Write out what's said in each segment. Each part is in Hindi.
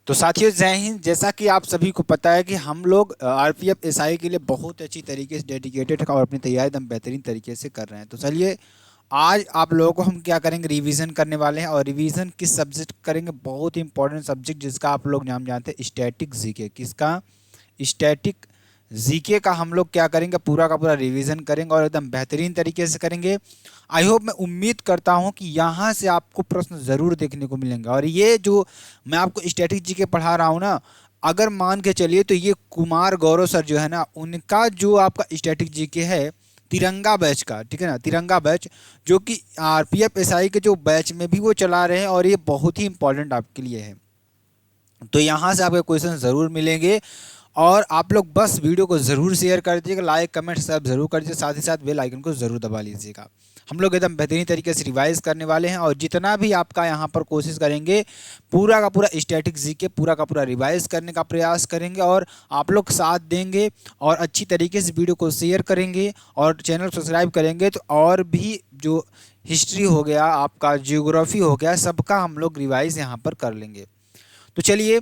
तो साथियों जय हिंद। जैसा कि आप सभी को पता है कि हम लोग आरपीएफ एसआई के लिए बहुत अच्छी तरीके से डेडिकेटेड और अपनी तैयारी एकदम बेहतरीन तरीके से कर रहे हैं। तो चलिए आज आप लोगों को हम क्या करेंगे, रिवीजन करने वाले हैं। और रिवीजन किस सब्जेक्ट करेंगे, बहुत ही इंपॉर्टेंट सब्जेक्ट जिसका आप लोग नाम जानते हैं, स्टैटिक जीके। किसका? स्टैटिक जीके का हम लोग क्या करेंगे, पूरा का पूरा रिवीजन करेंगे और एकदम बेहतरीन तरीके से करेंगे। आई होप, मैं उम्मीद करता हूं कि यहाँ से आपको प्रश्न ज़रूर देखने को मिलेंगे। और ये जो मैं आपको स्टैटिक जीके पढ़ा रहा हूँ ना, अगर मान के चलिए तो ये कुमार गौरव सर जो है ना, उनका जो आपका स्टैटिक जीके है तिरंगा बैच का, ठीक है ना, तिरंगा बैच, जो कि आरपीएफ एसआई के जो बैच में भी वो चला रहे हैं और ये बहुत ही इंपॉर्टेंट आपके लिए है। तो यहाँ से आपके क्वेश्चन ज़रूर मिलेंगे और आप लोग बस वीडियो को ज़रूर शेयर कर दीजिएगा, लाइक कमेंट सब ज़रूर कर दीजिए, साथ ही साथ बेल आइकन को ज़रूर दबा लीजिएगा। हम लोग एकदम बेहतरीन तरीके से रिवाइज करने वाले हैं और जितना भी आपका यहाँ पर कोशिश करेंगे, पूरा का पूरा स्टैटिक जीके पूरा का पूरा रिवाइज करने का प्रयास करेंगे और आप लोग साथ देंगे और अच्छी तरीके से वीडियो को शेयर करेंगे और चैनल सब्सक्राइब करेंगे तो और भी जो हिस्ट्री हो गया, आपका जियोग्राफी हो गया, सबका हम लोग रिवाइज यहाँ पर कर लेंगे। तो चलिए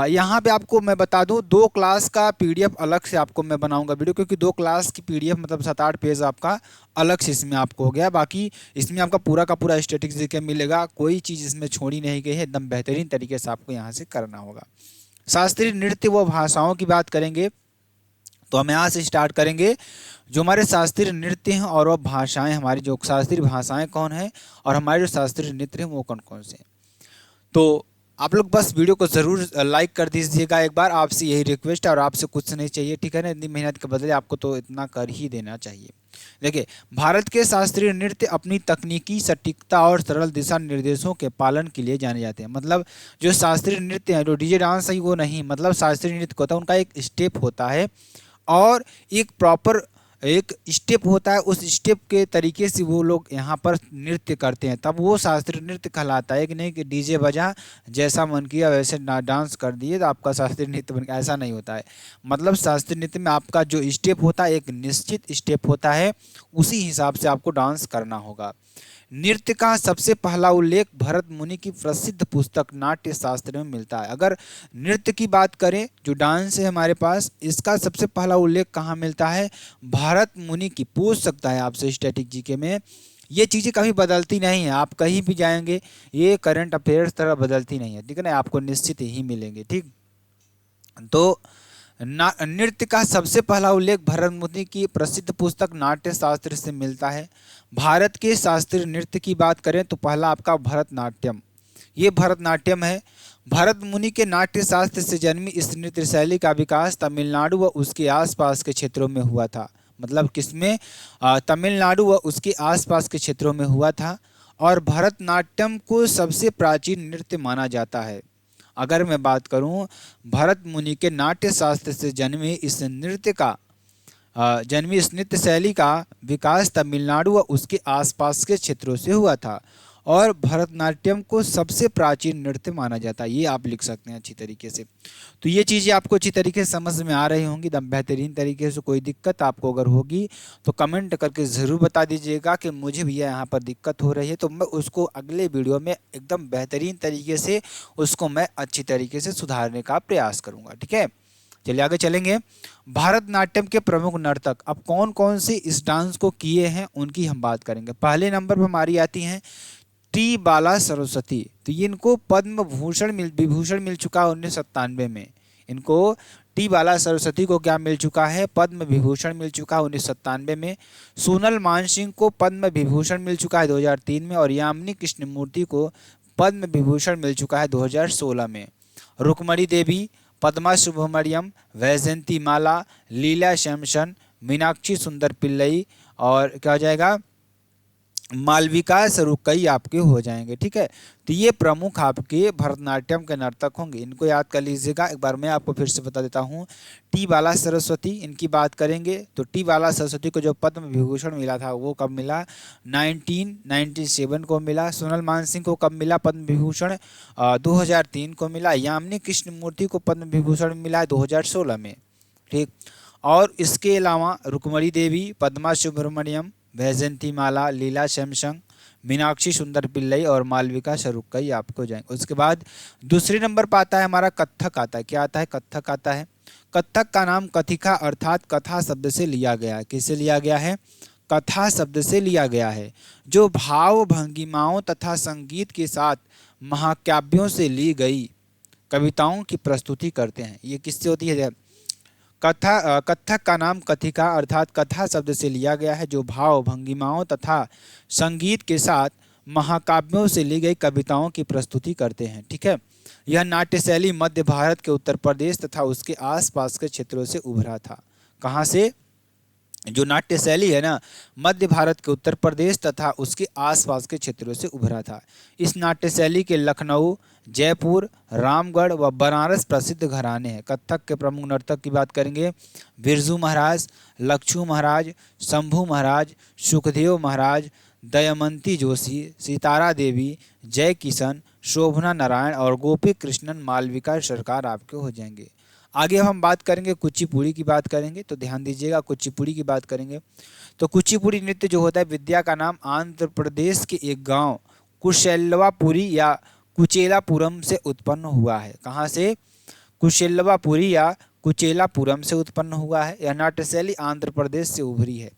यहाँ पे आपको मैं बता दूं, 2 क्लास का पीडीएफ अलग से आपको मैं बनाऊंगा वीडियो, क्योंकि 2 क्लास की पीडीएफ मतलब 7-8 पेज आपका अलग से इसमें आपको हो गया। बाकी इसमें आपका पूरा का पूरा स्टैटिक जीके मिलेगा, कोई चीज़ इसमें छोड़ी नहीं गई है, एकदम बेहतरीन तरीके से आपको यहाँ से करना होगा। शास्त्रीय नृत्य व भाषाओं की बात करेंगे तो हम यहाँ से स्टार्ट करेंगे। जो हमारे शास्त्रीय नृत्य हैं और वह भाषाएँ, हमारी जो शास्त्रीय भाषाएँ कौन है और हमारे जो शास्त्रीय नृत्य हैं वो कौन कौन से हैं। तो आप लोग बस वीडियो को ज़रूर लाइक कर दीजिएगा एक बार, आपसे यही रिक्वेस्ट है और आपसे कुछ नहीं चाहिए, ठीक है ना। इतनी मेहनत के बदले आपको तो इतना कर ही देना चाहिए। देखिए, भारत के शास्त्रीय नृत्य अपनी तकनीकी सटीकता और सरल दिशा निर्देशों के पालन के लिए जाने जाते हैं। मतलब जो शास्त्रीय नृत्य है, जो डीजे डांस है वो नहीं, मतलब शास्त्रीय नृत्य होता है, उनका एक स्टेप होता है और एक प्रॉपर एक स्टेप होता है, उस स्टेप के तरीके से वो लोग यहाँ पर नृत्य करते हैं, तब वो शास्त्रीय नृत्य कहलाता है। कि नहीं कि डीजे बजा, जैसा मन किया वैसे डांस कर दिए तो आपका शास्त्रीय नृत्य बन गया, ऐसा नहीं होता है। मतलब शास्त्रीय नृत्य में आपका जो स्टेप होता है, एक निश्चित स्टेप होता है, उसी हिसाब से आपको डांस करना होगा। नृत्य का सबसे पहला उल्लेख भरत मुनि की प्रसिद्ध पुस्तक नाट्य शास्त्र में मिलता है। अगर नृत्य की बात करें, जो डांस है हमारे पास, इसका सबसे पहला उल्लेख कहाँ मिलता है? भरत मुनि की। पूछ सकता है आपसे स्टैटिक जीके में, ये चीज़ें कभी बदलती नहीं है, आप कहीं भी जाएंगे ये करंट अफेयर्स तरह बदलती नहीं है, ठीक है ना, आपको निश्चित ही मिलेंगे। ठीक, तो नृत्य का सबसे पहला उल्लेख भरत मुनि की प्रसिद्ध पुस्तक नाट्य शास्त्र से मिलता है। भारत के शास्त्रीय नृत्य की बात करें तो पहला आपका भरतनाट्यम, ये भरतनाट्यम है। भरत मुनि के नाट्य शास्त्र से जन्मी इस नृत्य शैली का विकास तमिलनाडु व उसके आसपास के क्षेत्रों में हुआ था। मतलब किसमें? तमिलनाडु व उसके आसपास के क्षेत्रों में हुआ था और भरतनाट्यम को सबसे प्राचीन नृत्य माना जाता है। अगर मैं बात करूं, भरत मुनि के नाट्य शास्त्र से जन्मी इस नृत्य शैली का विकास तमिलनाडु व उसके आसपास के क्षेत्रों से हुआ था और भरतनाट्यम को सबसे प्राचीन नृत्य माना जाता है। ये आप लिख सकते हैं अच्छी तरीके से। तो ये चीज़ें आपको अच्छी तरीके से समझ में आ रही होंगी एकदम बेहतरीन तरीके से। कोई दिक्कत आपको अगर होगी तो कमेंट करके ज़रूर बता दीजिएगा कि मुझे भैया यहाँ पर दिक्कत हो रही है, तो मैं उसको अगले वीडियो में एकदम बेहतरीन तरीके से उसको मैं अच्छी तरीके से सुधारने का प्रयास करूँगा, ठीक है। चलिए आगे चलेंगे। भारतनाट्यम के प्रमुख नर्तक अब कौन कौन से इस डांस को किए हैं उनकी हम बात करेंगे। पहले नंबर पर हमारी आती हैं टी बाला सरस्वती। तो ये इनको पद्म विभूषण मिल चुका है 1997 में। इनको टी बाला सरस्वती को क्या मिल चुका है? पद्म विभूषण मिल चुका है 1997 में। सोनल मानसिंह को पद्म विभूषण मिल चुका है 2003 में और यामिनी कृष्णमूर्ति को पद्म विभूषण मिल चुका है 2016 में। रुक्मणी देवी, पद्मा सुब्रमण्यम, वैजयंती माला, लीला शैमसन, मीनाक्षी सुंदर पिल्लई और क्या हो जाएगा, मालविका सरुकई आपके हो जाएंगे, ठीक है। तो ये प्रमुख आपके भरतनाट्यम के नर्तक होंगे, इनको याद कर लीजिएगा। एक बार मैं आपको फिर से बता देता हूँ। टी बाला सरस्वती, इनकी बात करेंगे तो टी बाला सरस्वती को जो पद्म विभूषण मिला था वो कब मिला? 1997 को मिला। सोनल मानसिंह को कब मिला पद्म विभूषण? 2003 को मिला। यामिनी कृष्णमूर्ति को पद्म विभूषण मिला 2016 में, ठीक। और इसके अलावा रुक्मणी देवी, पद्मा सुब्रमण्यम, वैजयंती माला, लीला सैमसन, मीनाक्षी सुंदर पिल्लई और मालविका शरुक्कई आपको हो जाएंगे। उसके बाद दूसरे नंबर पर आता है हमारा कत्थक आता है। क्या आता है? कत्थक आता है। कत्थक का नाम कथिका अर्थात कथा शब्द से लिया गया है। किससे लिया गया है? कथा शब्द से लिया गया है, जो भाव भंगिमाओं तथा संगीत के साथ महाकाव्यों से ली गई कविताओं की प्रस्तुति करते हैं। ये किससे होती है? कत्थक का नाम कथिका अर्थात कथा शब्द से लिया गया है, जो भाव भंगिमाओं तथा संगीत के साथ महाकाव्यों से ली गई कविताओं की प्रस्तुति करते हैं। ठीक है। यह नाट्य शैली मध्य भारत के उत्तर प्रदेश तथा उसके आसपास के क्षेत्रों से उभरा था। कहाँ से? जो नाट्य शैली है ना, मध्य भारत के उत्तर प्रदेश तथा उसके आसपास के क्षेत्रों से उभरा था। इस नाट्य शैली के लखनऊ, जयपुर, रामगढ़ व बनारस प्रसिद्ध घराने हैं। कथक के प्रमुख नर्तक की बात करेंगे, बिरजू महाराज, लक्षू महाराज, शंभू महाराज, सुखदेव महाराज, दयमंती जोशी, सितारा देवी, जय किशन, शोभना नारायण और गोपी कृष्णन मालविका सरकार आपके हो जाएंगे। आगे हम बात करेंगे कुचिपुड़ी की बात करेंगे, तो ध्यान दीजिएगा कुचिपुड़ी की बात करेंगे तो कुचिपुड़ी नृत्य जो होता है, विद्या का नाम आंध्र प्रदेश के एक गांव कुशेलवापुरी या कुचेलापुरम से उत्पन्न हुआ है। कहाँ से? कुशेलवापुरी या कुचेलापुरम से उत्पन्न हुआ है। यह नाट्य शैली आंध्र प्रदेश से उभरी है।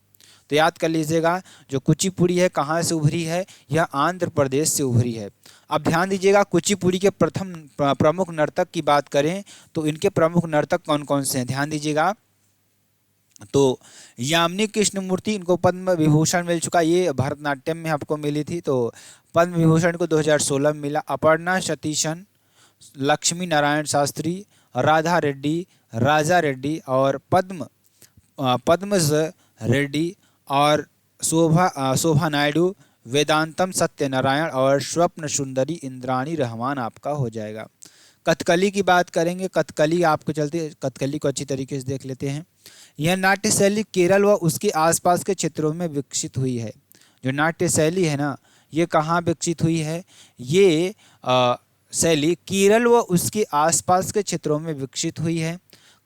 तो याद कर लीजिएगा, जो कुचिपुड़ी है कहाँ से उभरी है? यह आंध्र प्रदेश से उभरी है। अब ध्यान दीजिएगा, कुचिपुड़ी के प्रथम प्रमुख नर्तक की बात करें तो इनके प्रमुख नर्तक कौन कौन से हैं? ध्यान दीजिएगा, तो यामिनी कृष्णमूर्ति, इनको पद्म विभूषण मिल चुका, ये भरतनाट्यम में आपको मिली थी, तो पद्म विभूषण को 2016 में मिला। अपर्णा सतीशन, लक्ष्मी नारायण शास्त्री, राधा रेड्डी, राजा रेड्डी और पद्मज रेड्डी और शोभा नायडू, वेदांतम सत्यनारायण और स्वप्न सुंदरी इंद्राणी रहमान आपका हो जाएगा। कथकली की बात करेंगे, कथकली आपको चलते कथकली को अच्छी तरीके से देख लेते हैं। यह नाट्य शैली केरल व उसके आसपास के क्षेत्रों में विकसित हुई है। जो नाट्य शैली है ना, ये कहाँ विकसित हुई है? ये शैली केरल व उसके आसपास के क्षेत्रों में विकसित हुई है।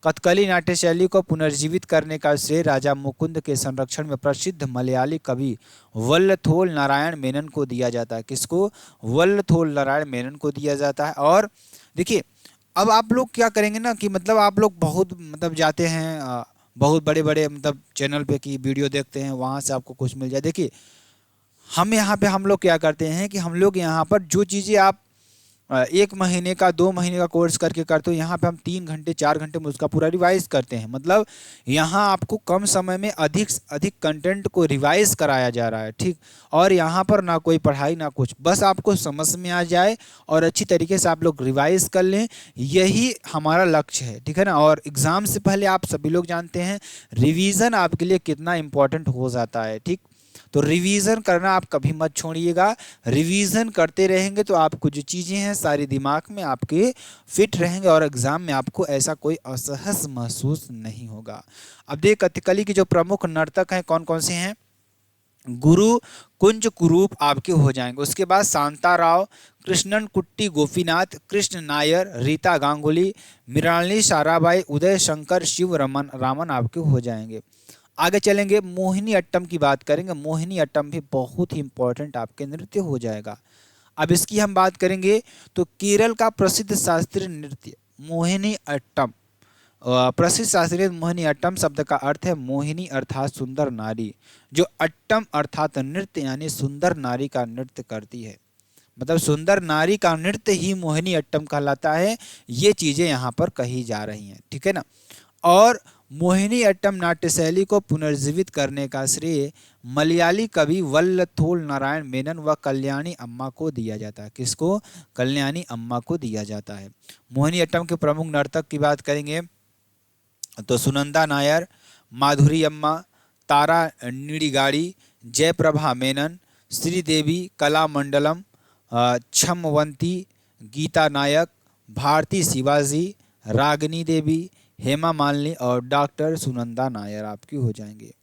कथकली नाट्य शैली को पुनर्जीवित करने का श्रेय राजा मुकुंद के संरक्षण में प्रसिद्ध मलयाली कवि वल्लथोल नारायण मेनन को दिया जाता है। किसको? वल्लथोल नारायण मेनन को दिया जाता है। और देखिए, अब आप लोग क्या करेंगे ना कि मतलब आप लोग बहुत जाते हैं बहुत बड़े बड़े चैनल पे की वीडियो देखते हैं, वहाँ से आपको कुछ मिल जाए। देखिए, हम यहाँ पे हम लोग क्या करते हैं कि हम लोग यहाँ पर जो चीज़ें आप 1 महीने का 2 महीने का कोर्स करके करते हो, यहाँ पे हम 3 घंटे 4 घंटे में उसका पूरा रिवाइज करते हैं। मतलब यहाँ आपको कम समय में अधिक से अधिक कंटेंट को रिवाइज कराया जा रहा है। ठीक, और यहाँ पर ना कोई पढ़ाई ना कुछ, बस आपको समझ में आ जाए और अच्छी तरीके से आप लोग रिवाइज कर लें, यही हमारा लक्ष्य है। ठीक है ना। और एग्ज़ाम से पहले आप सभी लोग जानते हैं रिवीजन आपके लिए कितना इम्पोर्टेंट हो जाता है। ठीक, तो रिवीजन करना आप कभी मत छोड़िएगा। रिवीजन करते रहेंगे तो आपको जो चीज़ें हैं सारी दिमाग में आपके फिट रहेंगे और एग्जाम में आपको ऐसा कोई असहज महसूस नहीं होगा। अब देख, कथकली के जो प्रमुख नर्तक हैं कौन कौन से हैं? गुरु कुंज कुरूप आपके हो जाएंगे। उसके बाद शांता राव, कृष्णन कुट्टी गोपीनाथ, कृष्ण नायर, रीता गांगुली, मृणालिनी साराभाई, उदय शंकर, शिव रामन आपके हो जाएंगे। आगे चलेंगे, मोहिनी अट्टम की बात करेंगे। मोहिनी अट्टम भी बहुत ही इंपॉर्टेंट आपके नृत्य हो जाएगा। अब इसकी हम बात करेंगे तो केरल का प्रसिद्ध शास्त्रीय नृत्य मोहिनी अट्टम, प्रसिद्ध शास्त्रीय मोहिनी अट्टम शब्द का अर्थ है मोहिनी अर्थात सुंदर नारी, जो अट्टम अर्थात नृत्य यानी सुंदर नारी का नृत्य करती है। मतलब सुंदर नारी का नृत्य ही मोहिनी अट्टम कहलाता है। ये चीज़ें यहाँ पर कही जा रही हैं। ठीक है ना। और मोहिनी अट्टम नाट्य शैली को पुनर्जीवित करने का श्रेय मलयाली कवि वल्लथोल नारायण मेनन व कल्याणी अम्मा को दिया जाता है। किसको? कल्याणी अम्मा को दिया जाता है। मोहिनी अट्टम के प्रमुख नर्तक की बात करेंगे तो सुनंदा नायर, माधुरी अम्मा, तारा निड़िगाड़ी, जयप्रभा मेनन, श्रीदेवी, कला मंडलम, छमवंती, गीता नायक, भारती शिवाजी, रागिनी देवी, हेमा मालिनी और डॉक्टर सुनंदा नायर आपकी हो जाएंगे।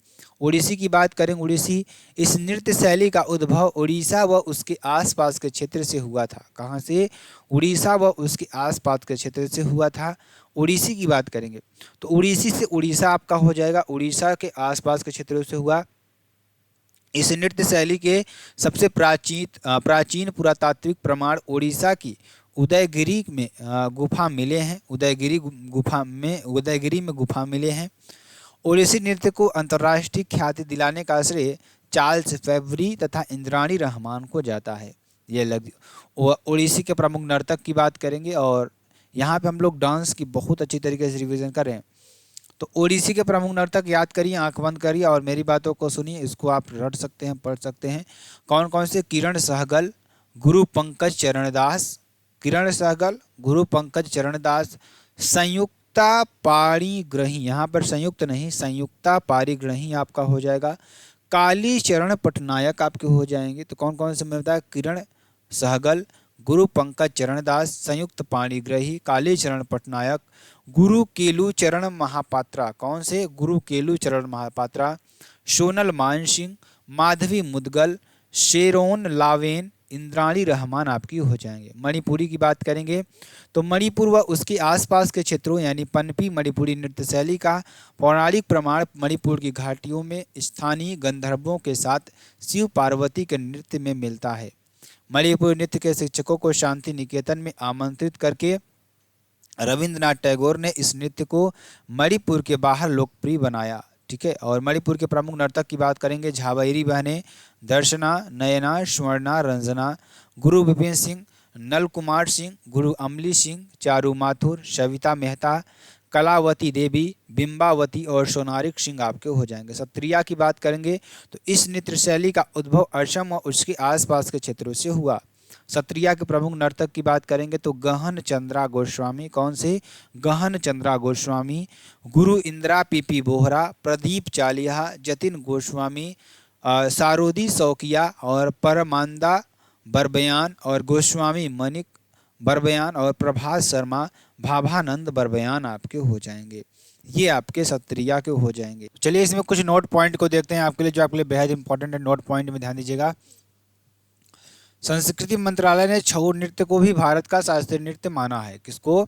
ओडिसी की बात करें, ओडिसी, इस नृत्य शैली का उद्भव उड़ीसा व उसके आसपास के क्षेत्र से हुआ था। कहाँ से? उड़ीसा व उसके आसपास के क्षेत्र से हुआ था। ओडिसी की बात करेंगे तो ओडिसी से उड़ीसा आपका हो जाएगा, उड़ीसा के आसपास के क्षेत्रों से हुआ। इस नृत्य शैली के सबसे प्राचीन पुरातात्विक प्रमाण उड़ीसा की उदयगिरी में गुफा मिले हैं। उदयगिरी में गुफा मिले हैं। ओडिसी नृत्य को अंतर्राष्ट्रीय ख्याति दिलाने का श्रेय चार्ल्स फेवरी तथा इंद्राणी रहमान को जाता है। ये ओडिसी के प्रमुख नर्तक की बात करेंगे और यहाँ पे हम लोग डांस की बहुत अच्छी तरीके से रिवीजन करें। तो ओडिसी के प्रमुख नर्तक याद करिए, आंख बंद करिए और मेरी बातों को सुनिए। इसको आप रट सकते हैं, पढ़ सकते हैं। कौन कौन से? किरण सहगल, गुरु पंकज चरणदास, किरण सहगल, गुरु पंकज चरणदास, संयुक्ता पाणिग्रही, यहाँ पर संयुक्त नहीं, संयुक्ता पाणिग्रही आपका हो जाएगा। काली चरण पटनायक आपके हो जाएंगे। तो कौन कौन से मैं बताया? किरण सहगल, गुरु पंकज चरणदास, संयुक्त पाणिग्रही, काली चरण पटनायक, गुरु केलू चरण महापात्रा। कौन से? गुरु केलू चरण महापात्रा, सोनल मानसिंह, माधवी मुदगल, शेरोन लावेन, इंद्राणी रहमान आपकी हो जाएंगे। मणिपुरी की बात करेंगे तो मणिपुर व उसके आसपास के क्षेत्रों यानी पनपी मणिपुरी नृत्य शैली का पौराणिक प्रमाण मणिपुर की घाटियों में स्थानीय गंधर्वों के साथ शिव पार्वती के नृत्य में मिलता है। मणिपुरी नृत्य के शिक्षकों को शांति निकेतन में आमंत्रित करके रविंद्रनाथ टैगोर ने इस नृत्य को मणिपुर के बाहर लोकप्रिय बनाया। ठीक है। और मणिपुर के प्रमुख नर्तक की बात करेंगे, झाबैरी बहनें, दर्शना, नयना, स्वर्णा, रंजना, गुरु विपिन सिंह, नल कुमार सिंह, गुरु अमली सिंह, चारू माथुर, सविता मेहता, कलावती देवी, बिंबावती और सोनारिक सिंह आपके हो जाएंगे। सत्रिया की बात करेंगे तो इस नृत्य शैली का उद्भव असम और उसके आसपास के क्षेत्रों से हुआ। सत्रिया के प्रमुख नर्तक की बात करेंगे तो गहन चंद्रा गोस्वामी। कौन से? गहन चंद्रा गोस्वामी, गुरु इंदिरा पीपी बोहरा, प्रदीप चालिहा, जतिन गोस्वामी, सारोदी सौकिया और परमानंदा बरबयान और गोस्वामी मणिक बरबयान और प्रभास शर्मा, भाभानंद बरबयान आपके हो जाएंगे। ये आपके सत्रिया के हो जाएंगे। चलिए इसमें कुछ नोट पॉइंट को देखते हैं आपके लिए, जो आपके लिए बेहद इंपॉर्टेंट है। नोट पॉइंट में ध्यान दीजिएगा। संस्कृति मंत्रालय ने छऊ नृत्य को भी भारत का शास्त्रीय नृत्य माना है। किसको?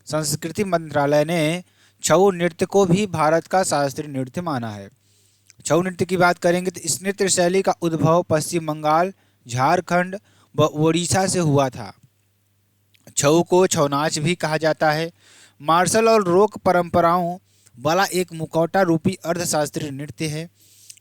संस्कृति मंत्रालय ने छऊ नृत्य को भी भारत का शास्त्रीय नृत्य माना है। छऊ नृत्य की बात करेंगे तो इस नृत्य शैली का उद्भव पश्चिम बंगाल, झारखंड व ओडिशा से हुआ था। छऊ को छऊ नाच भी कहा जाता है। मार्शल और रोक परंपराओं वाला एक मुखौटा रूपी अर्धशास्त्रीय नृत्य है।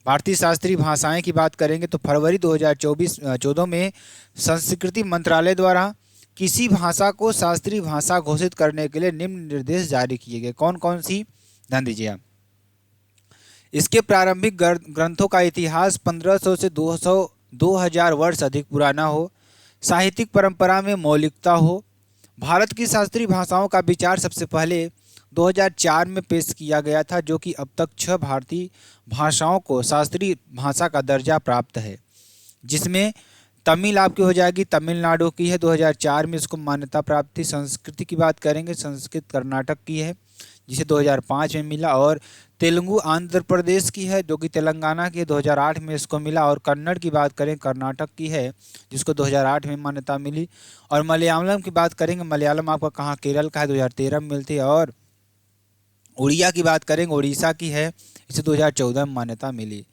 भारतीय शास्त्रीय भाषाएं की बात करेंगे तो फरवरी 2014 में संस्कृति मंत्रालय द्वारा किसी भाषा को शास्त्रीय भाषा घोषित करने के लिए निम्न निर्देश जारी किए गए। कौन कौन सी? ध्यान दीजिए। इसके प्रारंभिक ग्रंथों का इतिहास 1500 से 2000 वर्ष अधिक पुराना हो, साहित्यिक परंपरा में मौलिकता हो। भारत की शास्त्रीय भाषाओं का विचार सबसे पहले 2004 में पेश किया गया था, जो कि अब तक 6 भारतीय भाषाओं को शास्त्रीय भाषा का दर्जा प्राप्त है, जिसमें तमिल आपकी हो जाएगी, तमिलनाडु की है, 2004 में इसको मान्यता प्राप्त थी। संस्कृत की बात करेंगे, संस्कृत कर्नाटक की है, जिसे 2005 में मिला। और तेलुगु आंध्र प्रदेश की है, जो कि तेलंगाना की है, 2008 में इसको मिला। और कन्नड़ की बात करें, कर्नाटक की है, जिसको 2008 में मान्यता मिली। और मलयालम की बात करेंगे, मलयालम आपका कहाँ? केरल का है, 2013 में मिलती है। और उड़िया की बात करेंगे, उड़ीसा की है, इसे 2014 में मान्यता मिली।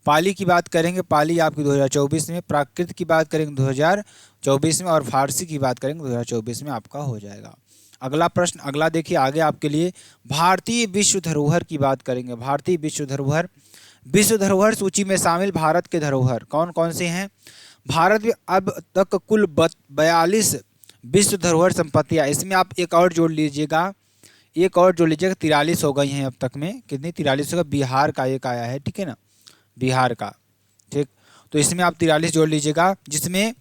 पाली की बात करेंगे, पाली आपकी 2024 में। प्राकृत की बात करेंगे 2024 में। और फारसी की बात करेंगे 2024 में आपका हो जाएगा। अगला प्रश्न, अगला देखिए आगे आपके लिए। भारतीय विश्व धरोहर की बात करेंगे। भारतीय विश्व धरोहर सूची में शामिल भारत के धरोहर कौन कौन से हैं? भारत में अब तक कुल 42 विश्व धरोहर संपत्तियाँ, इसमें आप एक और जोड़ लीजिएगा, 43 हो गई हैं अब तक में। कितनी? 43 होगा। बिहार का एक आया है, ठीक है ना, बिहार का, ठीक। तो इसमें आप 43 जोड़ लीजिएगा, जिसमें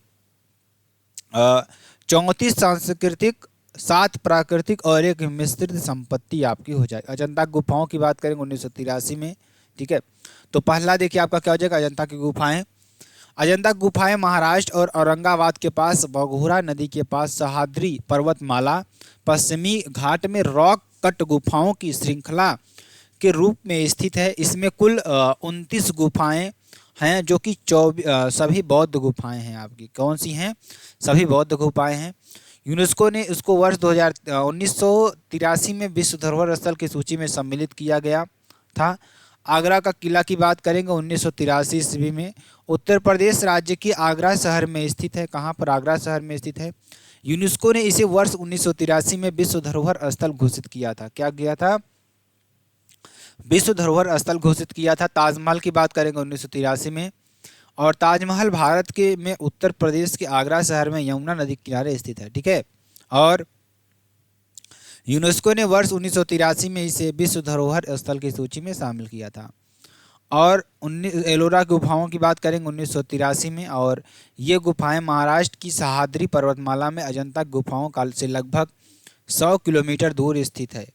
34 सांस्कृतिक, 7 प्राकृतिक और 1 मिश्रित संपत्ति आपकी हो जाएगी। अजंता गुफाओं की बात करेंगे 1983 में, ठीक है। तो पहला देखिए आपका क्या हो जाएगा? अजंता की गुफाएं। अजंता गुफाएं महाराष्ट्र और औरंगाबाद के पास बघोरा नदी के पास सह्याद्री पर्वतमाला पश्चिमी घाट में रॉक कट गुफाओं की श्रृंखला के रूप में स्थित है। इसमें कुल 29 गुफाएं हैं, जो कि सभी बौद्ध गुफाएं हैं आपकी। कौन सी हैं? सभी बौद्ध गुफाएं हैं। यूनेस्को ने इसको वर्ष 1983 में विश्व धरोहर स्थल की सूची में सम्मिलित किया गया था। आगरा का किला की बात करेंगे 1983 ईस्वी में उत्तर प्रदेश राज्य के आगरा शहर में स्थित है। कहाँ पर? आगरा शहर में स्थित है। यूनेस्को ने इसे वर्ष 1983 में विश्व धरोहर स्थल घोषित किया था। क्या किया था? विश्व धरोहर स्थल घोषित किया था। ताजमहल की बात करेंगे 1983 में, और ताजमहल भारत के में उत्तर प्रदेश के आगरा शहर में यमुना नदी के किनारे स्थित है। ठीक है, और यूनेस्को ने वर्ष 1983 में इसे विश्व धरोहर स्थल की सूची में शामिल किया था। और एलोरा गुफाओं की बात करेंगे 1983 में, और ये गुफाएं महाराष्ट्र की सह्याद्री पर्वतमाला में अजंता गुफाओं काल से लगभग 100 किलोमीटर दूर स्थित है।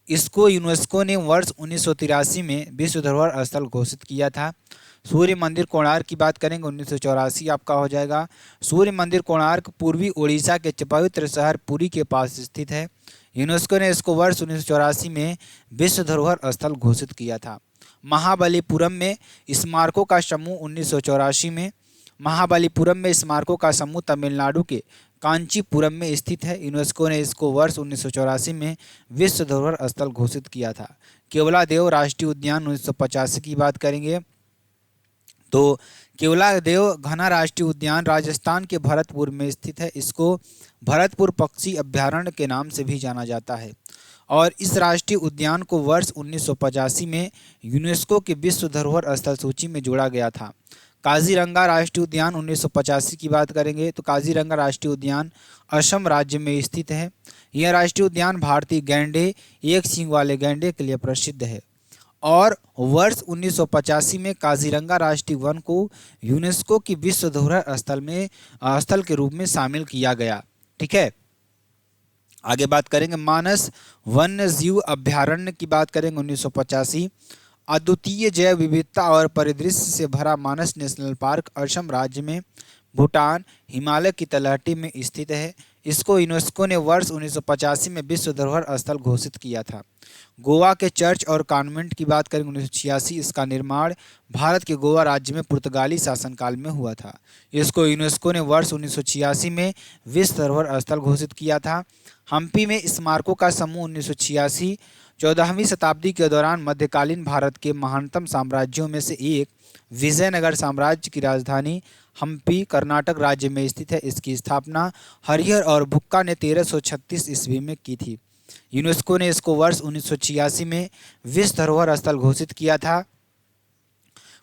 इसको यूनेस्को ने वर्ष 1983 में विश्व धरोहर स्थल घोषित किया था। सूर्य मंदिर कोणार्क की बात करेंगे 1984 आपका हो जाएगा। सूर्य मंदिर कोणार्क पूर्वी उड़ीसा के पवित्र शहर पुरी के पास स्थित है। यूनेस्को ने इसको वर्ष 1984 में विश्व धरोहर स्थल घोषित किया था। महाबलीपुरम में स्मारकों का समूह 1984 में, महाबलीपुरम में स्मारकों का समूह तमिलनाडु के कांचीपुरम में स्थित है। यूनेस्को ने इसको वर्ष 1984 में विश्व धरोहर स्थल घोषित किया था। केवलादेव राष्ट्रीय उद्यान 1985 की बात करेंगे तो केवलादेव घना राष्ट्रीय उद्यान राजस्थान के भरतपुर में स्थित है। इसको भरतपुर पक्षी अभ्यारण्य के नाम से भी जाना जाता है, और इस राष्ट्रीय उद्यान को वर्ष 1985 में यूनेस्को के विश्व धरोहर स्थल सूची में जोड़ा गया था। काजीरंगा राष्ट्रीय उद्यान 1985 की बात करेंगे तो काजीरंगा राष्ट्रीय उद्यान असम राज्य में स्थित है। यह राष्ट्रीय उद्यान भारतीय गैंडे, एक सींग वाले गैंडे के लिए प्रसिद्ध है, और वर्ष 1985 में काजीरंगा राष्ट्रीय वन को यूनेस्को की विश्व धरोहर स्थल के रूप में शामिल किया गया। ठीक है, आगे बात करेंगे मानस वन्य जीव अभ्यारण्य की बात करेंगे 1985। अद्वितीय जैव विविधता और परिदृश्य से भरा मानस नेशनल पार्क असम राज्य में भूटान हिमालय की तलहटी में स्थित है। इसको यूनेस्को ने वर्ष 1985 में विश्व धरोहर स्थल घोषित किया था। गोवा के चर्च और कॉन्वेंट की बात करेंगे 1986। इसका निर्माण भारत के गोवा राज्य में पुर्तगाली शासनकाल में हुआ था। इसको यूनेस्को ने वर्ष 1986 में विश्व धरोहर स्थल घोषित किया था। हम्पी में स्मारकों का समूह 1986 14वीं शताब्दी के दौरान मध्यकालीन भारत के महानतम साम्राज्यों में से एक विजयनगर साम्राज्य की राजधानी हम्पी कर्नाटक राज्य में स्थित है। इसकी स्थापना हरिहर और बुक्का ने 1336 ईस्वी में की थी। यूनेस्को ने इसको वर्ष 1986 में विश्व धरोहर स्थल घोषित किया था।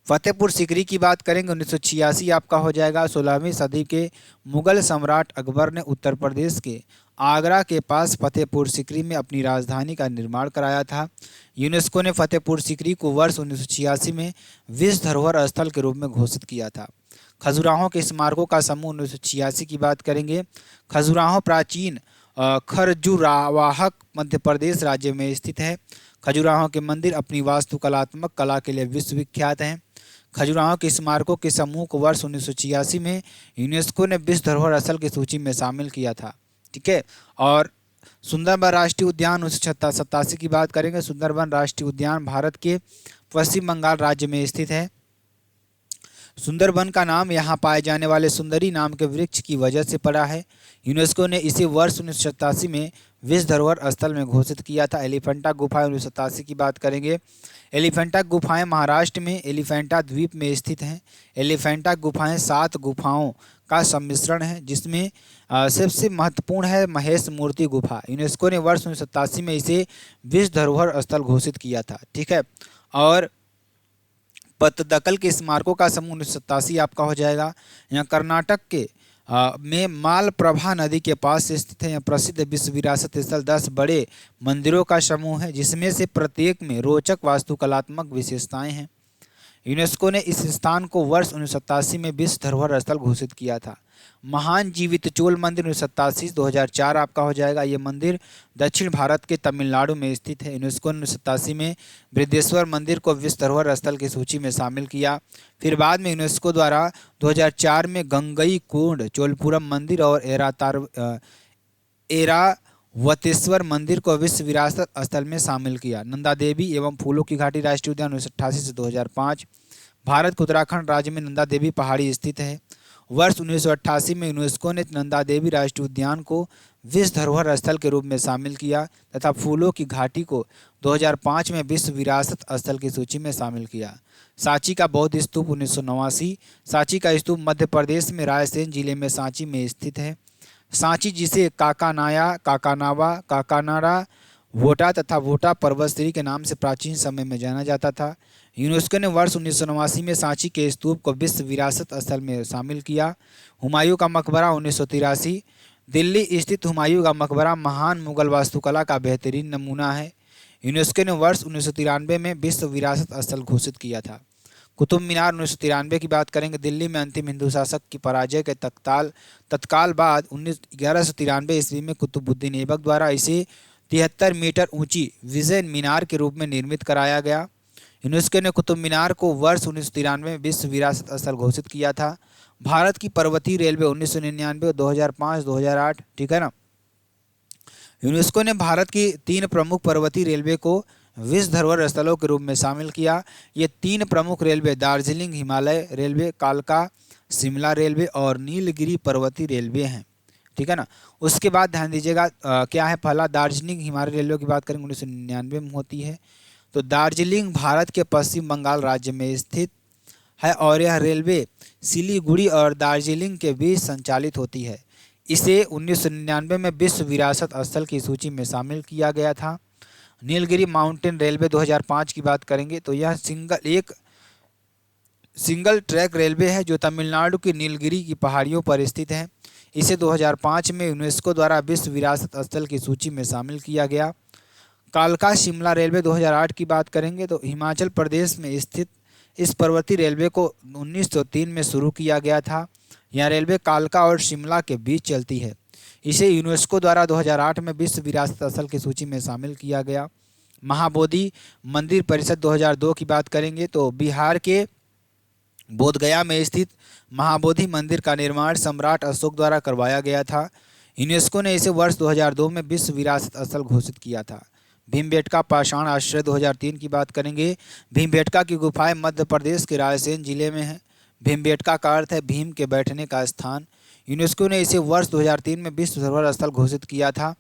फतेहपुर सीकरी की बात करेंगे 1986 आपका हो जाएगा। 16वीं सदी के मुगल सम्राट अकबर ने उत्तर प्रदेश के आगरा के पास फतेहपुर सीकरी में अपनी राजधानी का निर्माण कराया था। यूनेस्को ने फतेहपुर सीकरी को वर्ष 1986 में विश्व धरोहर स्थल के रूप में घोषित किया था। खजुराहो के स्मारकों का समूह 1986 की बात करेंगे। खजुराहो प्राचीन खरजुरावाहक मध्य प्रदेश राज्य में स्थित है। खजुराहो के मंदिर अपनी वास्तुकलात्मक कला के लिए विश्वविख्यात हैं। खजुराहो के स्मारकों के समूह को वर्ष 1986 में यूनेस्को ने विश्व धरोहर स्थल की सूची में शामिल किया था। ठीक है, और सुंदरबन राष्ट्रीय उद्यान 1987 की बात करेंगे। सुंदरबन राष्ट्रीय उद्यान भारत के पश्चिम बंगाल राज्य में स्थित है। सुंदरबन का नाम यहाँ पाए जाने वाले सुंदरी नाम के वृक्ष की वजह से पड़ा है। यूनेस्को ने इसे वर्ष 1987 में विश्व धरोहर स्थल में घोषित किया था। एलिफेंटा गुफाएं 1987 की बात करेंगे। एलिफेंटा गुफाएं महाराष्ट्र में एलिफेंटा द्वीप में स्थित हैं। एलिफेंटा गुफाएं 7 गुफाओं का सम्मिश्रण है, जिसमें सबसे महत्वपूर्ण है महेश मूर्ति गुफा। यूनेस्को ने वर्ष 1987 में इसे विश्व धरोहर स्थल घोषित किया था। ठीक है, और पत्तदकल के स्मारकों का समूह 1987 आपका हो जाएगा। यहाँ कर्नाटक के में मालप्रभा नदी के पास स्थित है। यहाँ प्रसिद्ध विश्व विरासत स्थल 10 बड़े मंदिरों का समूह है, जिसमें से प्रत्येक में रोचक वास्तुकलात्मक विशेषताएं हैं। यूनेस्को ने इस स्थान को वर्ष 1987 में विश्व धरोहर स्थल घोषित किया था। महान जीवित चोल मंदिर 1987 2004 आपका हो जाएगा। ये मंदिर दक्षिण भारत के तमिलनाडु में स्थित है। यूनेस्को ने 1987 में बृहदेश्वर मंदिर को विश्व धरोहर स्थल की सूची में शामिल किया। फिर बाद में यूनेस्को द्वारा 2004 में गंगईकोंड चोलपुरम मंदिर और एरावतेश्वर मंदिर को विश्व विरासत स्थल में शामिल किया। नंदा देवी एवं फूलों की घाटी राष्ट्रीय उद्यान 1988 से 2005 भारत के उत्तराखंड राज्य में नंदा देवी पहाड़ी स्थित है। वर्ष 1988 में यूनेस्को ने नंदा देवी राष्ट्रीय उद्यान को विश्व धरोहर स्थल के रूप में शामिल किया तथा फूलों की घाटी को 2005 में विश्व विरासत स्थल की सूची में शामिल किया। सांची का बौद्ध स्तूप 1989। सांची का स्तूप मध्य प्रदेश में रायसेन जिले में सांची में स्थित है। सांची जिसे काकानाया, काकानावा, काकानाडा, वोटा तथा वोटा पर्वतश्रेणी के नाम से प्राचीन समय में जाना जाता था। यूनेस्को ने वर्ष 1989 में सांची के स्तूप को विश्व विरासत स्थल में शामिल किया। हुमायूं का मकबरा 1983। दिल्ली स्थित हुमायूं का मकबरा महान मुगल वास्तुकला का बेहतरीन नमूना है। यूनेस्को ने वर्ष 1993 में विश्व विरासत स्थल घोषित किया था। कुतुब मीनार 1993 की बात करेंगे, दिल्ली में अंतिम हिंदू शासक की पराजय के तत्काल बाद 1193 ईस्वी में कुतुबुद्दीन ऐबक द्वारा इसे 73 मीटर ऊंची विजय मीनार के रूप में निर्मित कराया गया। यूनेस्को ने कुतुब मीनार को वर्ष 1993 में विश्व विरासत स्थल घोषित किया था। भारत की पर्वतीय रेलवे 1999, 2005, 2008, ठीक है ना। यूनेस्को ने भारत की 3 प्रमुख पर्वतीय रेलवे को विश्व धरोहर स्थलों के रूप में शामिल किया। ये 3 प्रमुख रेलवे दार्जिलिंग हिमालय रेलवे, कालका शिमला रेलवे और नीलगिरी पर्वतीय रेलवे हैं, ठीक है ना। उसके बाद ध्यान दीजिएगा क्या है, पहला दार्जिलिंग हिमालय रेलवे की बात करेंगे 1999 में होती है। तो दार्जिलिंग भारत के पश्चिम बंगाल राज्य में स्थित है और यह रेलवे सिलीगुड़ी और दार्जिलिंग के बीच संचालित होती है। इसे 1999 में विश्व विरासत स्थल की सूची में शामिल किया गया था। नीलगिरी माउंटेन रेलवे 2005 की बात करेंगे तो यह सिंगल ट्रैक रेलवे है जो तमिलनाडु की नीलगिरी की पहाड़ियों पर स्थित है। इसे 2005 में यूनेस्को द्वारा विश्व विरासत स्थल की सूची में शामिल किया गया। कालका शिमला रेलवे 2008 की बात करेंगे तो हिमाचल प्रदेश में स्थित इस पर्वतीय रेलवे को 1903 में शुरू किया गया था। यह रेलवे कालका और शिमला के बीच चलती है। इसे यूनेस्को द्वारा 2008 में विश्व विरासत स्थल की सूची में शामिल किया गया। महाबोधि मंदिर परिषद 2002 की बात करेंगे तो बिहार के बोधगया में स्थित महाबोधि मंदिर का निर्माण सम्राट अशोक द्वारा करवाया गया था। यूनेस्को ने इसे वर्ष 2002 में विश्व विरासत स्थल घोषित किया था। भीमबेटका पाषाण आश्रय 2003 की बात करेंगे। भीमबेटका की गुफाएं मध्य प्रदेश के रायसेन जिले में है। भीमबेटका का अर्थ है भीम के बैठने का स्थान। यूनेस्को ने इसे वर्ष 2003 में विश्व धरोहर स्थल घोषित किया था।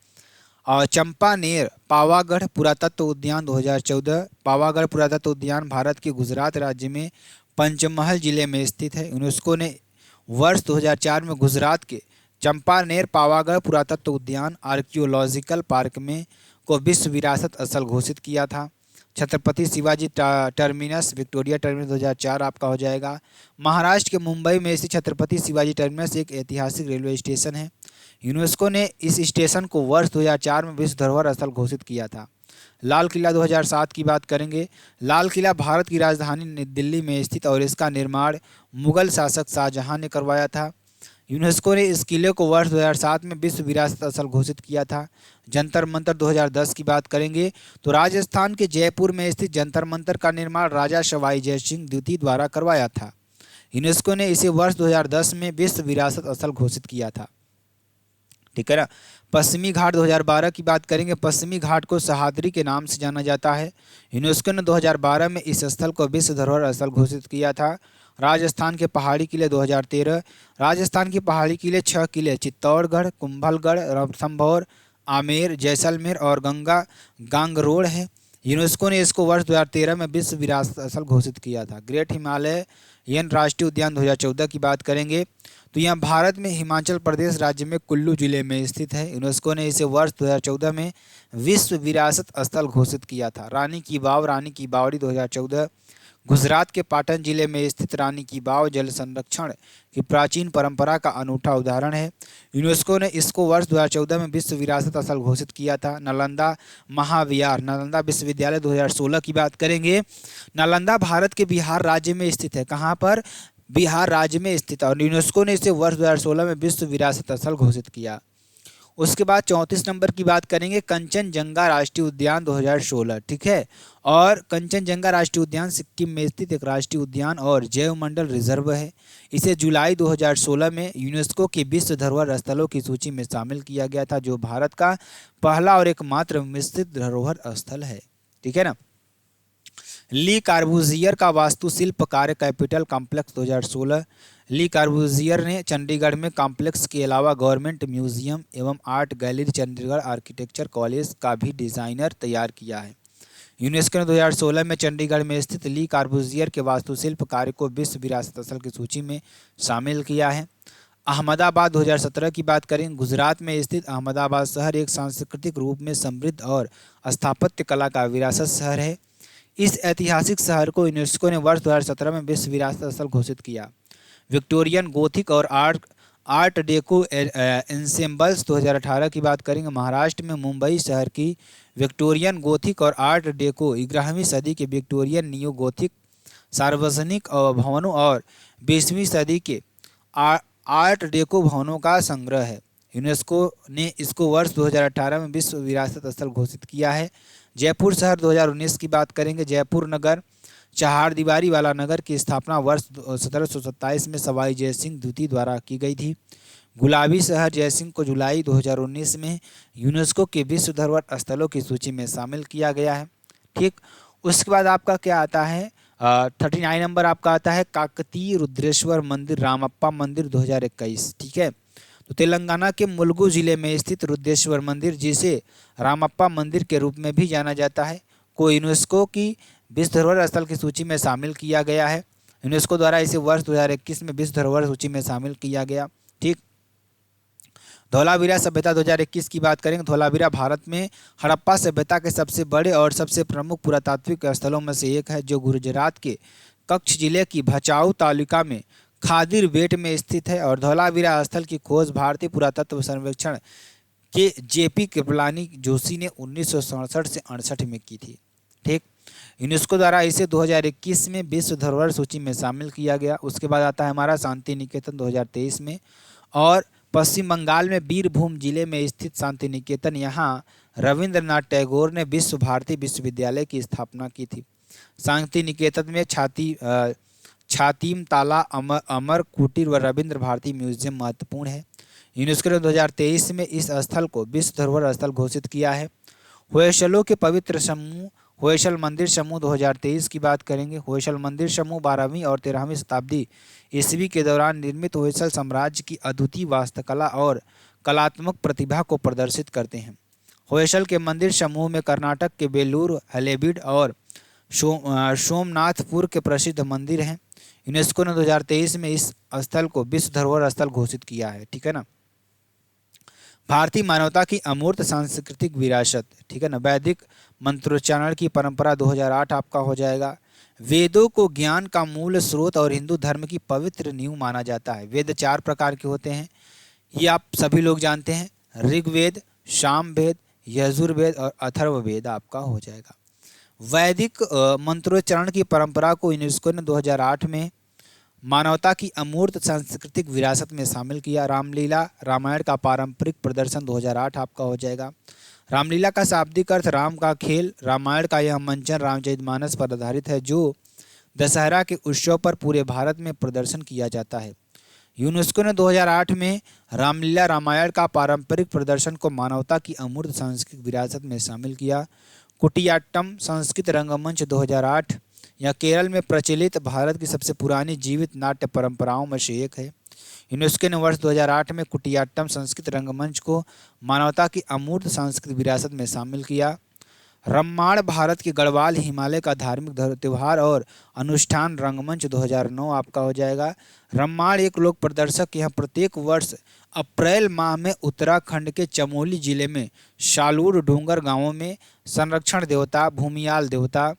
और चंपानेर पावागढ़ पुरातत्व उद्यान 2014। पावागढ़ पुरातत्व उद्यान भारत के गुजरात राज्य में पंचमहल जिले में स्थित है। यूनेस्को ने वर्ष 2004 में गुजरात के चंपानेर पावागढ़ पुरातत्व उद्यान आर्कियोलॉजिकल पार्क में को विश्व विरासत स्थल घोषित किया था। Chhatrapati Shivaji terminus Victoria terminus 2004 आपका हो जाएगा। महाराष्ट्र के मुंबई में स्थित छत्रपति शिवाजी टर्मिनस एक ऐतिहासिक रेलवे स्टेशन है। यूनेस्को ने इस स्टेशन को वर्ष 2004 में विश्व धरोहर स्थल घोषित किया था। लाल किला 2007 की बात करेंगे। लाल किला भारत की राजधानी दिल्ली में स्थित और इसका निर्माण मुगल शासक शाहजहां ने करवाया था। यूनेस्को ने इस किले को वर्ष 2007 में विश्व विरासत स्थल घोषित किया था। जंतर मंतर 2010 की बात करेंगे तो राजस्थान के जयपुर में स्थित जंतर मंतर का निर्माण राजा सवाई जय सिंह द्वितीय द्वारा करवाया था। यूनेस्को ने इसे वर्ष 2010 में विश्व विरासत स्थल घोषित किया था, ठीक है ना। पश्चिमी घाट 2012 की बात करेंगे। पश्चिमी घाट को सह्याद्री के नाम से जाना जाता है। यूनेस्को ने 2012 में इस स्थल को विश्व धरोहर स्थल घोषित किया था। राजस्थान के पहाड़ी किले 2013। राजस्थान के पहाड़ी किले 6 किले चित्तौड़गढ़, कुंभलगढ़, रणथंभौर, आमेर, जैसलमेर और गांगरोड है। यूनेस्को ने इसको वर्ष 2013 में विश्व विरासत स्थल घोषित किया था। ग्रेट हिमालयन राष्ट्रीय उद्यान 2014 की बात करेंगे तो यह भारत में हिमाचल प्रदेश राज्य में कुल्लू जिले में स्थित है। यूनेस्को ने इसे वर्ष 2014 में विश्व विरासत स्थल घोषित किया था। रानी की वाव, रानी की बावड़ी 2014 गुजरात के पाटन जिले में स्थित रानी की वाव जल संरक्षण की प्राचीन परंपरा का अनूठा उदाहरण है। यूनेस्को ने इसको वर्ष 2014 में विश्व विरासत स्थल घोषित किया था। नालंदा महाविहार नालंदा विश्वविद्यालय 2016 की बात करेंगे। नालंदा भारत के बिहार राज्य में स्थित है। कहाँ पर? बिहार राज्य में स्थित, और यूनेस्को ने इसे वर्ष 2016 में विश्व विरासत स्थल घोषित किया। उसके बाद 34 नंबर की बात करेंगे, कंचनजंगा राष्ट्रीय उद्यान 2016, ठीक है। और कंचनजंगा राष्ट्रीय उद्यान सिक्किम में स्थित एक राष्ट्रीय उद्यान और जैव मंडल रिजर्व है। इसे जुलाई 2016 में यूनेस्को की विश्व धरोहर स्थलों की सूची में शामिल किया गया था, जो भारत का पहला और एकमात्र मिश्रित धरोहर स्थल है, ठीक है ना। ली कार्बूजियर का वास्तुशिल्प कार्य कैपिटल कॉम्प्लेक्स 2016। ली कार्बूजियर ने चंडीगढ़ में कॉम्प्लेक्स के अलावा गवर्नमेंट म्यूजियम एवं art gallery Chandigarh architecture college का भी डिजाइनर तैयार किया है। यूनेस्को ने 2016 में चंडीगढ़ में स्थित ली कार्बूजियर के वास्तुशिल्प कार्य को विश्व विरासत स्थल की सूची में शामिल किया है। अहमदाबाद 2017 की बात करें, गुजरात में स्थित अहमदाबाद शहर एक सांस्कृतिक रूप में समृद्ध और स्थापत्य कला का विरासत शहर है। इस ऐतिहासिक शहर को यूनेस्को ने वर्ष 2017 में विश्व विरासत स्थल घोषित किया। विक्टोरियन गोथिक और आर्ट डेको एंसेम्बल्स 2018 की बात करेंगे, महाराष्ट्र में मुंबई शहर की विक्टोरियन गोथिक और आर्ट डेको 11वीं सदी के विक्टोरियन नियो गोथिक सार्वजनिक भवनों और 20वीं सदी के आर्ट डेको भवनों का संग्रह है। यूनेस्को ने इसको वर्ष 2018 में विश्व विरासत स्थल घोषित किया है। जयपुर शहर 2019 की बात करेंगे, जयपुर नगर चार दीवारी वाला नगर की स्थापना वर्ष 1727 में सवाई जयसिंह द्वितीय द्वारा की गई थी। गुलाबी शहर जयसिंह को जुलाई 2019 में यूनेस्को के विश्व धरोहर स्थलों की सूची में शामिल किया गया है। ठीक, उसके बाद आपका क्या आता है, 39 नंबर आपका आता है काकतीय रुद्रेश्वर मंदिर रामप्पा मंदिर 2021। ठीक है, तो तेलंगाना के मुलुगु जिले में स्थित रुद्रेश्वर मंदिर, जिसे रामप्पा मंदिर के रूप में भी जाना जाता है, को यूनेस्को की विश्व धरोहर स्थल की सूची में शामिल किया गया है। यूनेस्को द्वारा इसे वर्ष 2021 में विश्व धरोहर सूची में शामिल किया गया। ठीक, धौलावीरा सभ्यता 2021 की बात करेंगे, धौलावीरा भारत में हड़प्पा सभ्यता के सबसे बड़े और सबसे प्रमुख पुरातात्विक स्थलों में से एक है, जो गुजरात के कच्छ जिले की भचाऊ तालुका में खादिर बेट में स्थित है। और धौलावीरा स्थल की खोज भारतीय पुरातत्व सर्वेक्षण के जेपी कृपलानी जोशी ने 1967 से 68 में की थी। ठीक, यूनेस्को द्वारा इसे 2021 में विश्व धरोहर सूची में शामिल किया गया। उसके बाद आता है हमारा शांति निकेतन 2023 में, और पश्चिम बंगाल में बीरभूम जिले में स्थित शांति निकेतन, यहाँ रविंद्रनाथ टैगोर ने विश्व भारती विश्वविद्यालय की स्थापना की थी। शांति निकेतन में छातीम ताला, अमर कुटीर व रविंद्र भारती म्यूजियम महत्वपूर्ण है। यूनेस्को ने 2023 में इस स्थल को विश्व धरोहर स्थल घोषित किया है। होयसलों के पवित्र समूह होयसल मंदिर समूह 2023 की बात करेंगे। होयसल मंदिर समूह 12वीं और 13वीं शताब्दी ईस्वी के दौरान निर्मित होयसल साम्राज्य की अद्वितीय वास्तुकला और कलात्मक प्रतिभा को प्रदर्शित करते हैं। होयसल के मंदिर समूह में कर्नाटक के बेलूर, हलेबीड और सोमनाथपुर के प्रसिद्ध मंदिर हैं। यूनेस्को ने 2023 में इस स्थल को विश्व धरोहर स्थल घोषित किया है। ठीक है ना। भारतीय मानवता की अमूर्त सांस्कृतिक विरासत, ठीक है ना। वैदिक मंत्रोच्चारण की परंपरा 2008 आपका हो जाएगा। वेदों को ज्ञान का मूल स्रोत और हिंदू धर्म की पवित्र नींव माना जाता है। वेद 4 प्रकार के होते हैं, ये आप सभी लोग जानते हैं। ऋग्वेद, सामवेद, यजुर्वेद और अथर्ववेद आपका हो जाएगा। वैदिक मंत्रोच्चारण की परंपरा को यूनेस्को ने 2008 में मानवता की अमूर्त सांस्कृतिक विरासत में शामिल किया। रामलीला रामायण का पारंपरिक प्रदर्शन 2008 आपका हो जाएगा। रामलीला का शाब्दिक अर्थ राम का खेल। रामायण का यह मंचन रामचरितमानस पर आधारित है, जो दशहरा के उत्सव पर पूरे भारत में प्रदर्शन किया जाता है। यूनेस्को ने 2008 में रामलीला रामायण का पारंपरिक प्रदर्शन को मानवता की अमूर्त सांस्कृतिक विरासत में शामिल किया। कुटियाट्टम संस्कृत रंगमंच 2008 यह केरल में प्रचलित भारत की सबसे पुरानी जीवित नाट्य परंपराओं में से एक है। यूनेस्को ने वर्ष 2008 में कुटियाट्टम संस्कृत रंगमंच को मानवता की अमूर्त सांस्कृतिक विरासत में शामिल किया। रम्माण भारत के गढ़वाल हिमालय का धार्मिक त्यौहार और अनुष्ठान रंगमंच 2009 आपका हो जाएगा। रम्माण एक लोक प्रदर्शक यह प्रत्येक वर्ष अप्रैल माह में उत्तराखंड के चमोली जिले में शालूर डूंगर गांवों में संरक्षण देवता भूमियाल देवता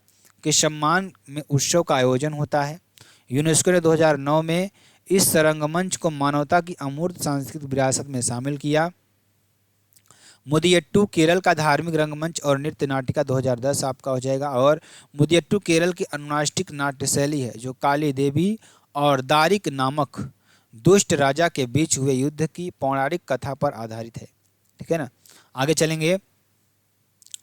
के सम्मान में उत्सव का आयोजन होता है। यूनेस्को ने 2009 में इस रंगमंच को मानवता की अमूर्त सांस्कृतिक विरासत में शामिल किया। मुदियट्टू केरल का धार्मिक रंगमंच और नृत्य नाटिका 2010 आपका हो जाएगा। और मुदियट्टू केरल की अनुष्ठानिक नाट्य शैली है, जो काली देवी और दारिक नामक दुष्ट राजा के बीच हुए युद्ध की पौराणिक कथा पर आधारित है। ठीक है ना। आगे चलेंगे।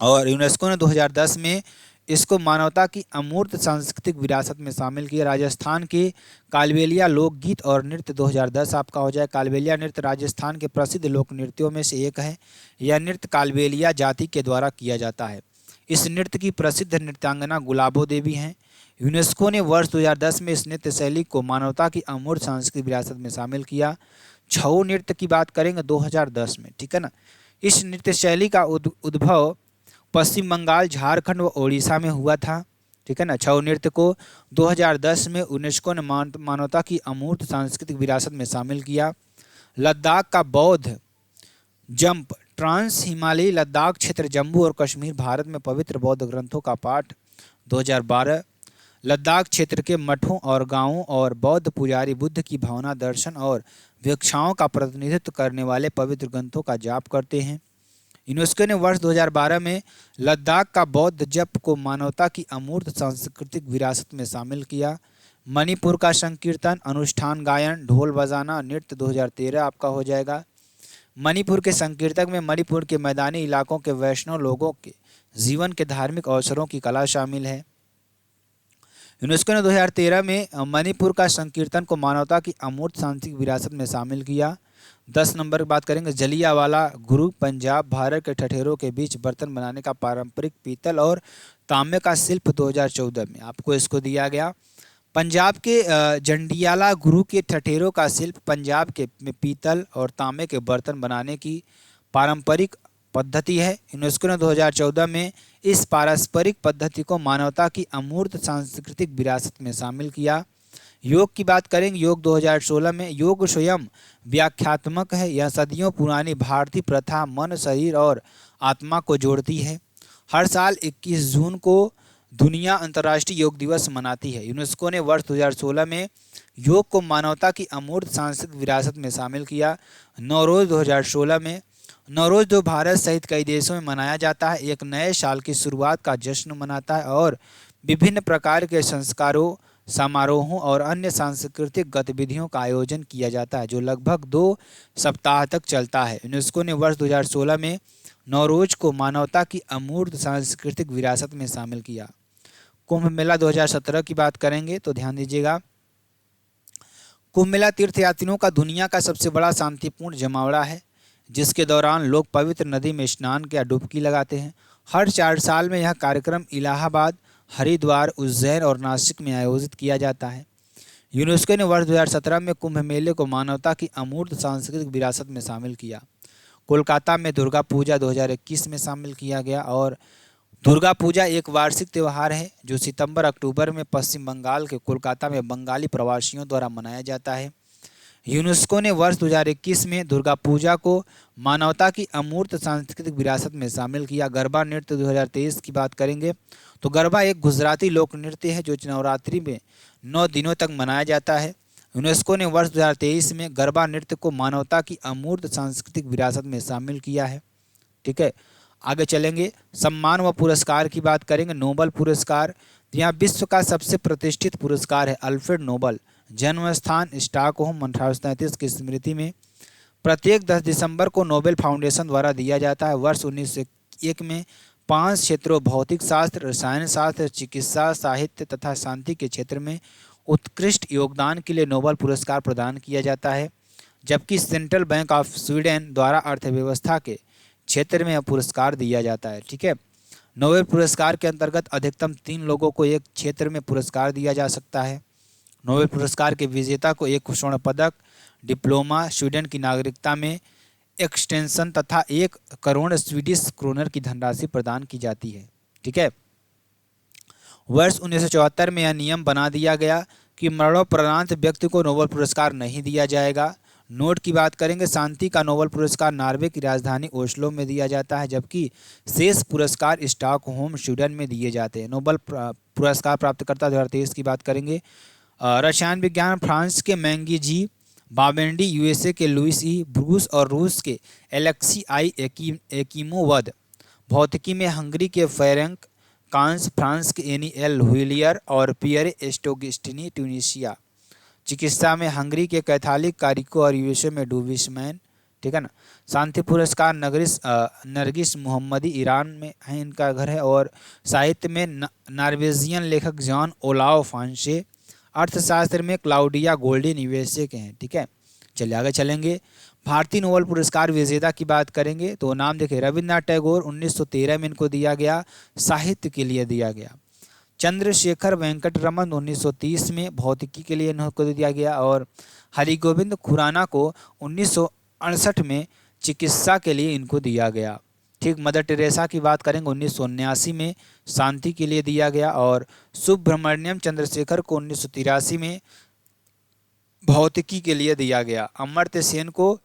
और यूनेस्को ने 2010 में इसको मानवता की अमूर्त सांस्कृतिक विरासत में शामिल किया। राजस्थान के कालबेलिया लोकगीत और नृत्य 2010 आपका हो जाए। कालबेलिया नृत्य राजस्थान के प्रसिद्ध लोक नृत्यों में से एक है। यह नृत्य कालबेलिया जाति के द्वारा किया जाता है। इस नृत्य की प्रसिद्ध नृत्यांगना गुलाबो देवी हैं। यूनेस्को ने वर्ष 2010 में इस नृत्य शैली को मानवता की अमूर्त सांस्कृतिक विरासत में शामिल किया। छऊ नृत्य की बात करेंगे 2010 में, ठीक है ना। इस नृत्य शैली का उद्भव पश्चिम बंगाल, झारखंड व ओडिशा में हुआ था, ठीक है ना। छऊ नृत्य को 2010 में यूनेस्को ने मानवता की अमूर्त सांस्कृतिक विरासत में शामिल किया। लद्दाख का बौद्ध जंप ट्रांस हिमालयी लद्दाख क्षेत्र, जम्मू और कश्मीर, भारत में पवित्र बौद्ध ग्रंथों का पाठ 2012। लद्दाख क्षेत्र के मठों और गांवों और बौद्ध पुजारी बुद्ध की भावना, दर्शन और भिक्षाओं का प्रतिनिधित्व करने वाले पवित्र ग्रंथों का जाप करते हैं। यूनेस्को ने वर्ष 2012 में लद्दाख का बौद्ध जप को मानवता की अमूर्त सांस्कृतिक विरासत में शामिल किया। मणिपुर का संकीर्तन, अनुष्ठान, गायन, ढोल बजाना, नृत्य 2013 आपका हो जाएगा। मणिपुर के संकीर्तक में मणिपुर के मैदानी इलाकों के वैष्णव लोगों के जीवन के धार्मिक अवसरों की कला शामिल है। यूनेस्को ने 2013 में मणिपुर का संकीर्तन को मानवता की अमूर्त सांस्कृतिक विरासत में शामिल किया। 10 नंबर की बात करेंगे जलियांवाला गुरु, पंजाब, भारत के ठठेरों के बीच बर्तन बनाने का पारंपरिक पीतल और तांबे का शिल्प 2014 में आपको इसको दिया गया। पंजाब के जंडियाला गुरु के ठठेरों का शिल्प पंजाब के में पीतल और तांबे के बर्तन बनाने की पारंपरिक पद्धति है। यूनेस्को ने 2014 में इस पारंपरिक पद्धति को मानवता की अमूर्त सांस्कृतिक विरासत में शामिल किया। योग की बात करेंगे, योग 2016 में। योग स्वयं व्याख्यात्मक है। यह सदियों पुरानी भारतीय प्रथा मन, शरीर और आत्मा को जोड़ती है। हर साल 21 जून को दुनिया अंतर्राष्ट्रीय योग दिवस मनाती है। यूनेस्को ने वर्ष 2016 में योग को मानवता की अमूर्त सांस्कृतिक विरासत में शामिल किया। नवरोज 2016 में। नवरोज जो भारत सहित कई देशों में मनाया जाता है, एक नए साल की शुरुआत का जश्न मनाता है और विभिन्न प्रकार के संस्कारों, समारोहों और अन्य सांस्कृतिक गतिविधियों का आयोजन किया जाता है जो लगभग 2 सप्ताह तक चलता है। यूनेस्को ने वर्ष 2016 में नवरोज को मानवता की अमूर्त सांस्कृतिक विरासत में शामिल किया। कुंभ मेला 2017 की बात करेंगे तो ध्यान दीजिएगा। कुंभ मेला तीर्थयात्रियों का दुनिया का सबसे बड़ा शांतिपूर्ण जमावड़ा है, जिसके दौरान लोग पवित्र नदी में स्नान या डुबकी लगाते हैं। हर 4 साल में यह कार्यक्रम इलाहाबाद, हरिद्वार, उज्जैन और नासिक में आयोजित किया जाता है। यूनेस्को ने वर्ष 2017 में कुंभ मेले को मानवता की अमूर्त सांस्कृतिक विरासत में शामिल किया। कोलकाता में दुर्गा पूजा 2021 में शामिल किया गया और दुर्गा पूजा एक वार्षिक त्यौहार है जो सितंबर-अक्टूबर में पश्चिम बंगाल के कोलकाता में बंगाली प्रवासियों द्वारा मनाया जाता है। यूनेस्को ने वर्ष 2021 में दुर्गा पूजा को मानवता की अमूर्त सांस्कृतिक विरासत में शामिल किया। गरबा नृत्य 2023 की बात करेंगे तो गरबा एक गुजराती लोक नृत्य है जो नवरात्रि में 9 दिनों तक मनाया जाता है। यूनेस्को ने वर्ष 2023 में गरबा नृत्य को मानवता की अमूर्त सांस्कृतिक विरासत में शामिल किया है, ठीक है। आगे चलेंगे, सम्मान व पुरस्कार की बात करेंगे। नोबल पुरस्कार, यहाँ विश्व का सबसे प्रतिष्ठित पुरस्कार है अल्फ्रेड नोबल। जन्म स्थान स्टॉकहोम, 1833 की स्मृति में। प्रत्येक 10 दिसंबर को नोबेल फाउंडेशन द्वारा दिया जाता है। वर्ष 1901 में 5 क्षेत्रों भौतिक शास्त्र, रसायन शास्त्र, चिकित्सा, साहित्य तथा शांति के क्षेत्र में उत्कृष्ट योगदान के लिए नोबेल पुरस्कार प्रदान किया जाता है, जबकि सेंट्रल बैंक ऑफ स्वीडन द्वारा अर्थव्यवस्था के क्षेत्र में यह पुरस्कार दिया जाता है, ठीक है। नोबेल पुरस्कार के अंतर्गत अधिकतम 3 लोगों को एक क्षेत्र में पुरस्कार दिया जा सकता है। नोबेल पुरस्कार के विजेता को एक स्वर्ण पदक, डिप्लोमा, स्वीडन की नागरिकता में एक्सटेंशन तथा 1 करोड़ स्वीडिश क्रोनर की धनराशि प्रदान की जाती है, ठीक है। वर्ष 1974 में यह नियम बना दिया गया कि मरणोपरांत व्यक्ति को नोबेल पुरस्कार नहीं दिया जाएगा। नोट की बात करेंगे, शांति का नोबेल पुरस्कार नॉर्वे की राजधानी ओस्लो में दिया जाता है, जबकि शेष पुरस्कार स्टॉकहोम, स्वीडन में दिए जाते हैं। नोबेल पुरस्कार प्राप्तकर्ता 2023 की बात करेंगे। रसायन विज्ञान, फ्रांस के मैंगी जी बाबेंडी, यूएसए के लुइस ई ब्रूस और रूस के एलेक्सी आई एकीमोवद। भौतिकी में हंगरी के फेरेंक कांस, फ्रांस के एनी एल हुइलियर और पियरे एस्टोगिस्टिनी, ट्यूनीशिया। चिकित्सा में हंगरी के कैथोलिक कारिको और यूएसए में डूविसमैन, ठीक है ना। शांति पुरस्कार नरगिस मोहम्मदी, ईरान में है इनका घर है। और साहित्य में नॉर्वेजियन लेखक जॉन ओलाव फांसे। अर्थशास्त्र में क्लाउडिया गोल्डिन, यूएसए के हैं, ठीक है। चलिए आगे चलेंगे। भारतीय नोबेल पुरस्कार विजेता की बात करेंगे तो नाम देखिए, रविन्द्रनाथ टैगोर 1913 में इनको दिया गया, साहित्य के लिए दिया गया। चंद्रशेखर वेंकट रमन 1930 में भौतिकी के लिए इनको दिया गया, और हरिगोविंद खुराना को 1968 में चिकित्सा के लिए इनको दिया गया। ठीक, मदर टेरेसा की बात करेंगे 1979 में शांति के लिए दिया गया, और सुब्रमण्यम चंद्रशेखर को 1983 में भौतिकी के लिए दिया गया। अमर्त्य सेन को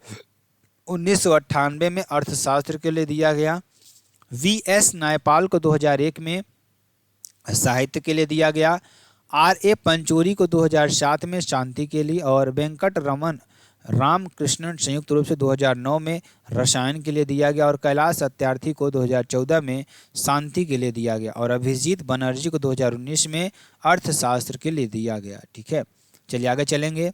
1998 में अर्थशास्त्र के लिए दिया गया। वीएस नायपाल को 2001 में साहित्य के लिए दिया गया। आर.ए. पंचोरी को 2007 में शांति के लिए, और वेंकट रमन रामकृष्णन संयुक्त रूप से 2009 में रसायन के लिए दिया गया, और कैलाश सत्यार्थी को 2014 में शांति के लिए दिया गया, और अभिजीत बनर्जी को 2019 में अर्थशास्त्र के लिए दिया गया। ठीक है, चलिए आगे चलेंगे।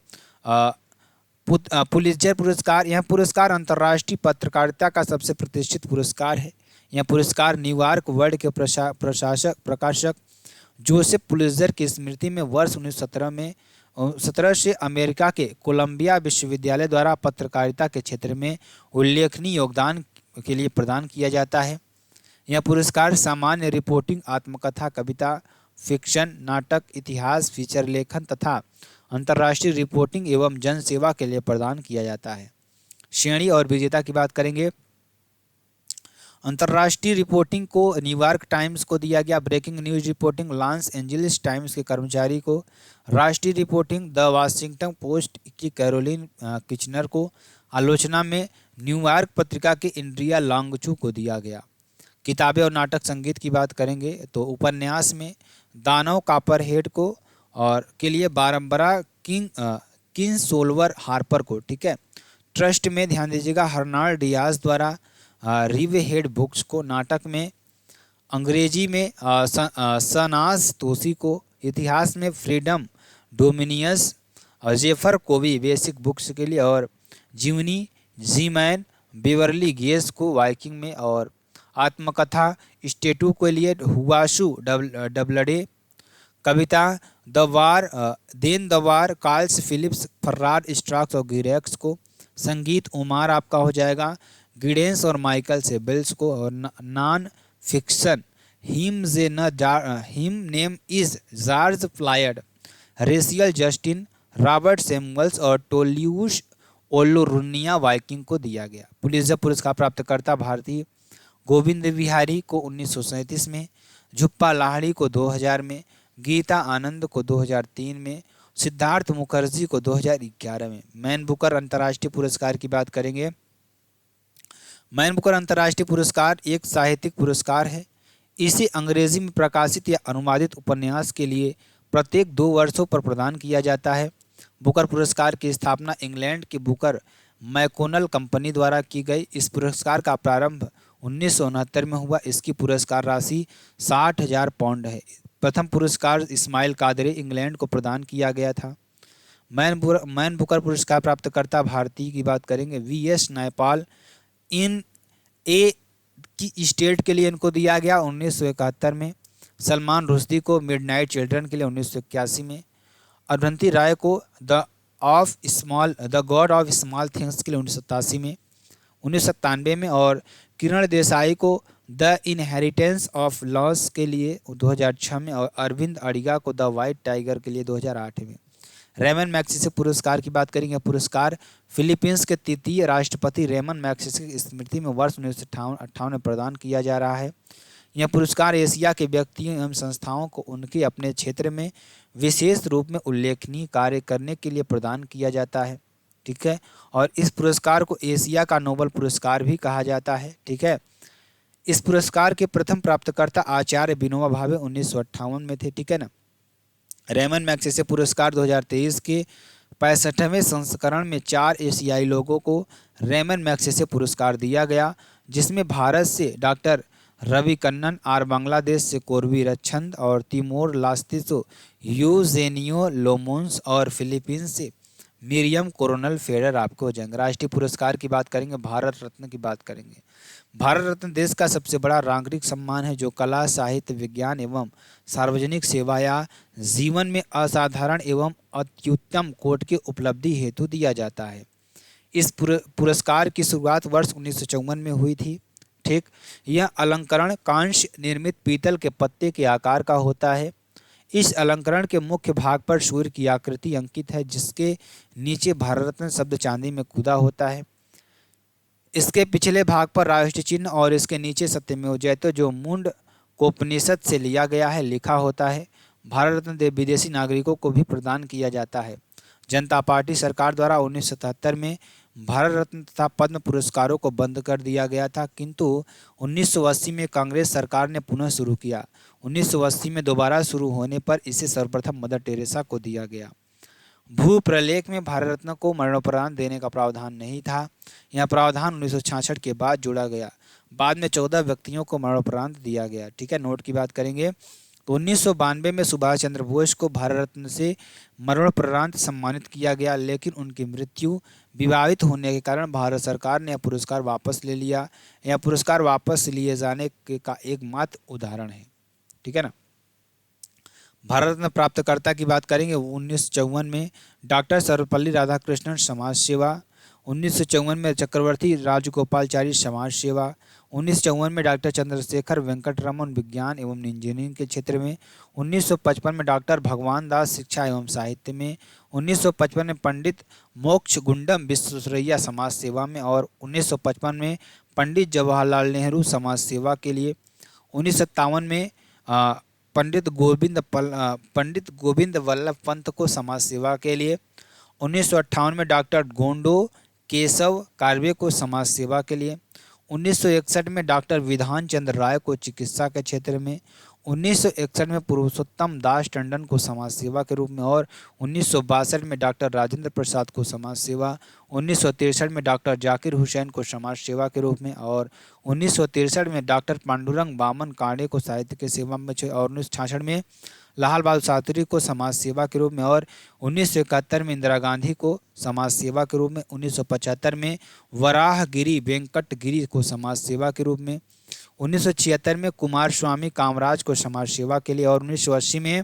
पुलित्जर पुरस्कार, यह पुरस्कार अंतर्राष्ट्रीय पत्रकारिता का सबसे प्रतिष्ठित पुरस्कार है। यह पुरस्कार न्यूयॉर्क वर्ल्ड के प्रकाशक जोसेफ पुलित्जर की स्मृति में वर्ष 1917 से अमेरिका के कोलंबिया विश्वविद्यालय द्वारा पत्रकारिता के क्षेत्र में उल्लेखनीय योगदान के लिए प्रदान किया जाता है। यह पुरस्कार सामान्य रिपोर्टिंग, आत्मकथा, कविता, फिक्शन, नाटक, इतिहास, फीचर लेखन तथा अंतर्राष्ट्रीय रिपोर्टिंग एवं जन सेवा के लिए प्रदान किया जाता है। श्रेणी और विजेता की बात करेंगे। अंतर्राष्ट्रीय रिपोर्टिंग को न्यूयॉर्क टाइम्स को दिया गया, breaking news reporting Los Angeles Times के कर्मचारी को, राष्ट्रीय रिपोर्टिंग द वाशिंगटन पोस्ट की कैरोलिन किचनर को, आलोचना में न्यूयॉर्क पत्रिका के इंड्रिया लॉन्गचू को दिया गया। किताबें और नाटक संगीत की बात करेंगे तो उपन्यास में दानव कॉपरहेड को और के लिए बारम्बारा किंग्सोल्वर हार्पर को। ठीक है, ट्रस्ट में ध्यान दीजिएगा हर्नाल्ड डियाज द्वारा रिवेहेड बुक्स को, नाटक में अंग्रेजी में सनाज तोसी को, इतिहास में फ्रीडम डोमिनियस जेफर कोवी बेसिक बुक्स के लिए, और जीवनी जीमैन बेवरली गेस को वाइकिंग में, और आत्मकथा स्टेटू के लिए हुआशु डबलडे, कविता द वार कार्ल्स फिलिप्स फर्राड स्ट्राक्स और गिरेक्स को, संगीत उमार आपका हो जाएगा गिडेंस और माइकल से बिल्स को, और non fiction him name is George Floyd, racial Justin, Robert Samuel's और टोल्यूश ओलोरुनिया वाइकिंग को दिया गया। पुलित्जर पुरस्कार प्राप्तकर्ता भारतीय गोविंद बिहारी को 1937 में, झुप्पा लाहिड़ी को 2000 में, गीता आनंद को 2003 में, सिद्धार्थ मुखर्जी को 2011 में। मैन बुकर अंतर्राष्ट्रीय पुरस्कार की बात करेंगे। मैन बुकर अंतर्राष्ट्रीय पुरस्कार एक साहित्यिक पुरस्कार है। इसे अंग्रेजी में प्रकाशित या अनुवादित उपन्यास के लिए प्रत्येक 2 वर्षों पर प्रदान किया जाता है। बुकर पुरस्कार की स्थापना इंग्लैंड की बुकर मैकोनल कंपनी द्वारा की गई। इस पुरस्कार का प्रारंभ 1969 में हुआ। इसकी पुरस्कार राशि 60,000 पाउंड है। प्रथम पुरस्कार इस्माइल कादरी इंग्लैंड को प्रदान किया गया था। मैन बुकर पुरस्कार प्राप्तकर्ता भारतीय की बात करेंगे। वीएस नायपाल इन ए की स्टेट के लिए इनको दिया गया 1971 में। सलमान रुश्दी को मिडनाइट चिल्ड्रन के लिए 1981 में। अरुंधति राय को the God of small things के लिए 1987 में 1997 में, और किरण देसाई को द इनहेरिटेंस ऑफ लॉस के लिए 2006 में, और अरविंद अडिगा को द वाइट टाइगर के लिए 2008 में। रेमन मैग्सेसे पुरस्कार की बात करेंगे। पुरस्कार फिलीपींस के तृतीय राष्ट्रपति रेमन मैग्सेसे की स्मृति में वर्ष 1958 में प्रदान किया जा रहा है। यह पुरस्कार एशिया के व्यक्तियों एवं संस्थाओं को उनके अपने क्षेत्र में विशेष रूप में उल्लेखनीय कार्य करने के लिए प्रदान किया जाता है। ठीक है, और इस पुरस्कार को एशिया का नोबेल पुरस्कार भी कहा जाता है। ठीक है, इस पुरस्कार के प्रथम प्राप्तकर्ता आचार्य विनोबा भावे 1958 में थे। ठीक है ना। रेमन मैग्सेसे पुरस्कार 2023 के 65वें संस्करण में 4 एशियाई लोगों को रेमन मैग्सेसे पुरस्कार दिया गया, जिसमें भारत से डॉक्टर रवि कन्नन, और बांग्लादेश से कोरबी रच्छंद, और तिमोर लास्तिसो यूजेनियो लोमोन्स, और फिलीपींस से मिरियम कोरोनल फेडर आपको हो जाएंगे। राष्ट्रीय पुरस्कार की बात करेंगे। भारत रत्न की बात करेंगे। भारत रत्न देश का सबसे बड़ा नागरिक सम्मान है जो कला, साहित्य, विज्ञान एवं सार्वजनिक सेवा या जीवन में असाधारण एवं अत्युत्तम कोटि की उपलब्धि हेतु दिया जाता है। इस पुरस्कार की शुरुआत वर्ष 1954 में हुई थी। ठीक, यह अलंकरण कांस्य निर्मित पीतल के पत्ते के आकार का होता है। इस अलंकरण के मुख्य भाग पर सूर्य की आकृति अंकित है, जिसके नीचे भारत रत्न शब्द चांदी में खुदा होता है। इसके पिछले भाग पर राष्ट्र चिन्ह और इसके नीचे सत्यमेव जयते, जो मुंडकोपनिषद से लिया गया है, लिखा होता है। भारत रत्न विदेशी नागरिकों को भी प्रदान किया जाता है। जनता पार्टी सरकार द्वारा 1977 में भारत रत्न तथा पद्म पुरस्कारों को बंद कर दिया गया था, किंतु 1980 में कांग्रेस सरकार ने पुनः शुरू किया। 1980 में दोबारा शुरू होने पर इसे सर्वप्रथम मदर टेरेसा को दिया गया। भू प्रलेख में भारत रत्न को मरणोपरांत देने का प्रावधान नहीं था। यह प्रावधान 1966 के बाद जोड़ा गया। बाद में 14 व्यक्तियों को मरणोपरांत दिया गया। ठीक है, नोट की बात करेंगे तो 1992 में सुभाष चंद्र बोस को भारत रत्न से मरणोपरांत सम्मानित किया गया, लेकिन उनकी मृत्यु विवादित होने के कारण भारत सरकार ने यह पुरस्कार वापस ले लिया। यह पुरस्कार वापस लिए जाने का एकमात्र उदाहरण है। ठीक है ना। भारत रत्न प्राप्तकर्ता की बात करेंगे 1954 में डॉक्टर सर्वपल्ली राधाकृष्णन समाज सेवा, 1954 में चक्रवर्ती राजगोपालचारी समाज सेवा, 1954 में डॉक्टर चंद्रशेखर वेंकटरमन विज्ञान एवं इंजीनियरिंग के क्षेत्र में, 1955 में डॉक्टर भगवान दास शिक्षा एवं साहित्य में, 1955 में पंडित मोक्ष गुंडम विश्वेश्वरैया समाज सेवा में और 1955 में पंडित जवाहरलाल नेहरू समाज सेवा के लिए, 1957 में पंडित गोविंद वल्लभ पंत को समाज सेवा के लिए, 1958 में डॉक्टर गोंडो केशव कार्वे को समाज सेवा के लिए, 1961 में डॉक्टर विधान चंद्र राय को चिकित्सा के क्षेत्र में, 1961 में पुरुषोत्तम दास टंडन को समाज सेवा के रूप में और 1962 में डॉक्टर राजेंद्र प्रसाद को समाज सेवा, 1963 में डॉक्टर जाकिर हुसैन को समाज सेवा के रूप में और 1963 में डॉक्टर पांडुरंग बामन कांडे को साहित्य की सेवा में और 1966 में लाल बहादुर शास्त्री को समाज सेवा के रूप में और 1971 में इंदिरा गांधी को समाज सेवा के रूप में, 1975 में वराहगिरी वेंकट गिरी को समाज सेवा के रूप में, 1976 में कुमार स्वामी कामराज को समाज सेवा के लिए और 1980 में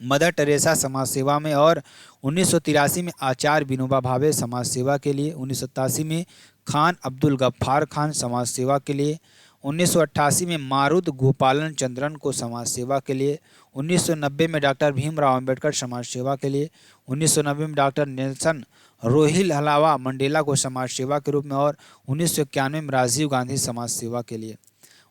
मदर टेरेसा समाज सेवा में और 1983 में आचार्य विनोबा भावे समाज सेवा के लिए, 1987 में खान अब्दुल गफ्फार खान समाज सेवा के लिए, 1988 में मारुद गोपालन चंद्रन को समाज सेवा के लिए, 1990 में डॉक्टर भीमराव अंबेडकर समाज सेवा के लिए, 1990 में डॉक्टर नेल्सन रोहिल हलावा मंडेला को समाज सेवा के रूप में और 1991 में राजीव गांधी समाज सेवा के लिए,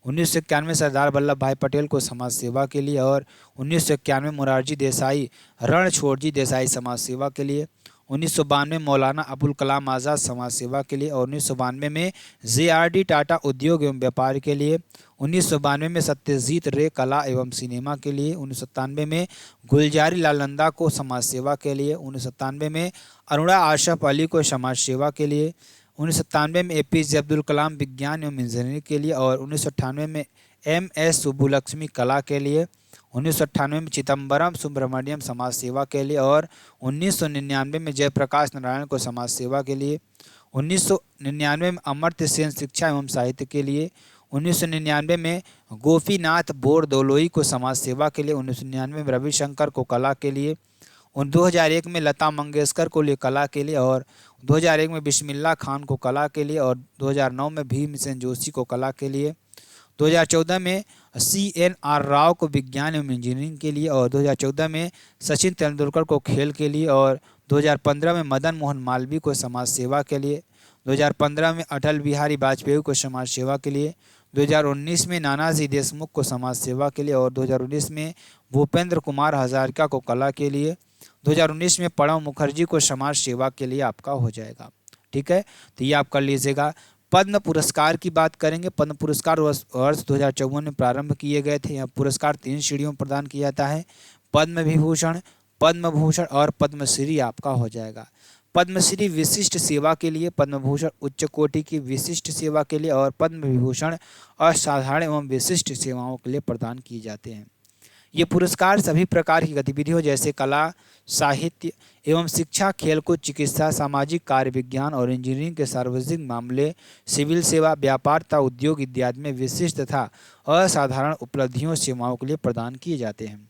1991 में सरदार वल्लभ भाई पटेल को समाज सेवा के लिए और 1991 में मोरारजी देसाई रणछोड़जी देसाई समाज सेवा के लिए, 1992 में मौलाना अबुल कलाम आज़ाद समाज सेवा के लिए और 1992 में JRD टाटा उद्योग एवं व्यापार के लिए, 1992 में सत्यजीत रे कला एवं सिनेमा के लिए, 1997 में गुलजारी लाल नंदा को समाज सेवा के लिए, 1997 में अरुणा आशफ अली को समाज सेवा के लिए, 1997 में APJ अब्दुल कलाम विज्ञान एवं इंजीनियरिंग के लिए और 1998 में MS सुब्बुलक्ष्मी कला के लिए, 1998 में चिदम्बरम सुब्रमण्यम समाज सेवा के लिए और 1999 में जयप्रकाश नारायण को समाज सेवा के लिए, 1999 में अमर्त्य सेन शिक्षा एवं साहित्य के लिए, 1999 में गोपीनाथ बोरदोलोई को समाज सेवा के लिए, 1999 में रविशंकर को कला के लिए, 2001 में लता मंगेशकर को लिए कला के लिए और 2001 में बिस्मिल्लाह खान को कला के लिए और 2009 में भीमसेन जोशी को कला के लिए, 2014 में CNR राव को विज्ञान एवं इंजीनियरिंग के लिए और 2014 में सचिन तेंदुलकर को खेल के लिए और 2015 में मदन मोहन मालवीय को समाज सेवा के लिए, 2015 में अटल बिहारी वाजपेयी को समाज सेवा के लिए, 2019 में नानाजी देशमुख को समाज सेवा के लिए और 2019 में भूपेंद्र कुमार हजारिका को कला के लिए, 2019 में प्रणब मुखर्जी को समाज सेवा के लिए आपका हो जाएगा। ठीक है, तो ये आप कर लीजिएगा। पद्म पुरस्कार की बात करेंगे। पद्म पुरस्कार वर्ष 2054 में प्रारंभ किए गए थे। यह पुरस्कार 3 श्रेणियों में प्रदान किया जाता है, पद्म विभूषण, पद्म भूषण और पद्मश्री आपका हो जाएगा। पद्मश्री विशिष्ट सेवा के लिए, पद्म भूषण उच्च कोटि की विशिष्ट सेवा के लिए और पद्म विभूषण असाधारण एवं विशिष्ट सेवाओं के लिए प्रदान किए जाते हैं। ये पुरस्कार सभी प्रकार की गतिविधियों जैसे कला, साहित्य एवं शिक्षा, खेलकूद, चिकित्सा, सामाजिक कार्य, विज्ञान और इंजीनियरिंग के सार्वजनिक मामले, सिविल सेवा, व्यापार तथा उद्योग इत्यादि में विशिष्ट तथा असाधारण उपलब्धियों सेवाओं के लिए प्रदान किए जाते हैं।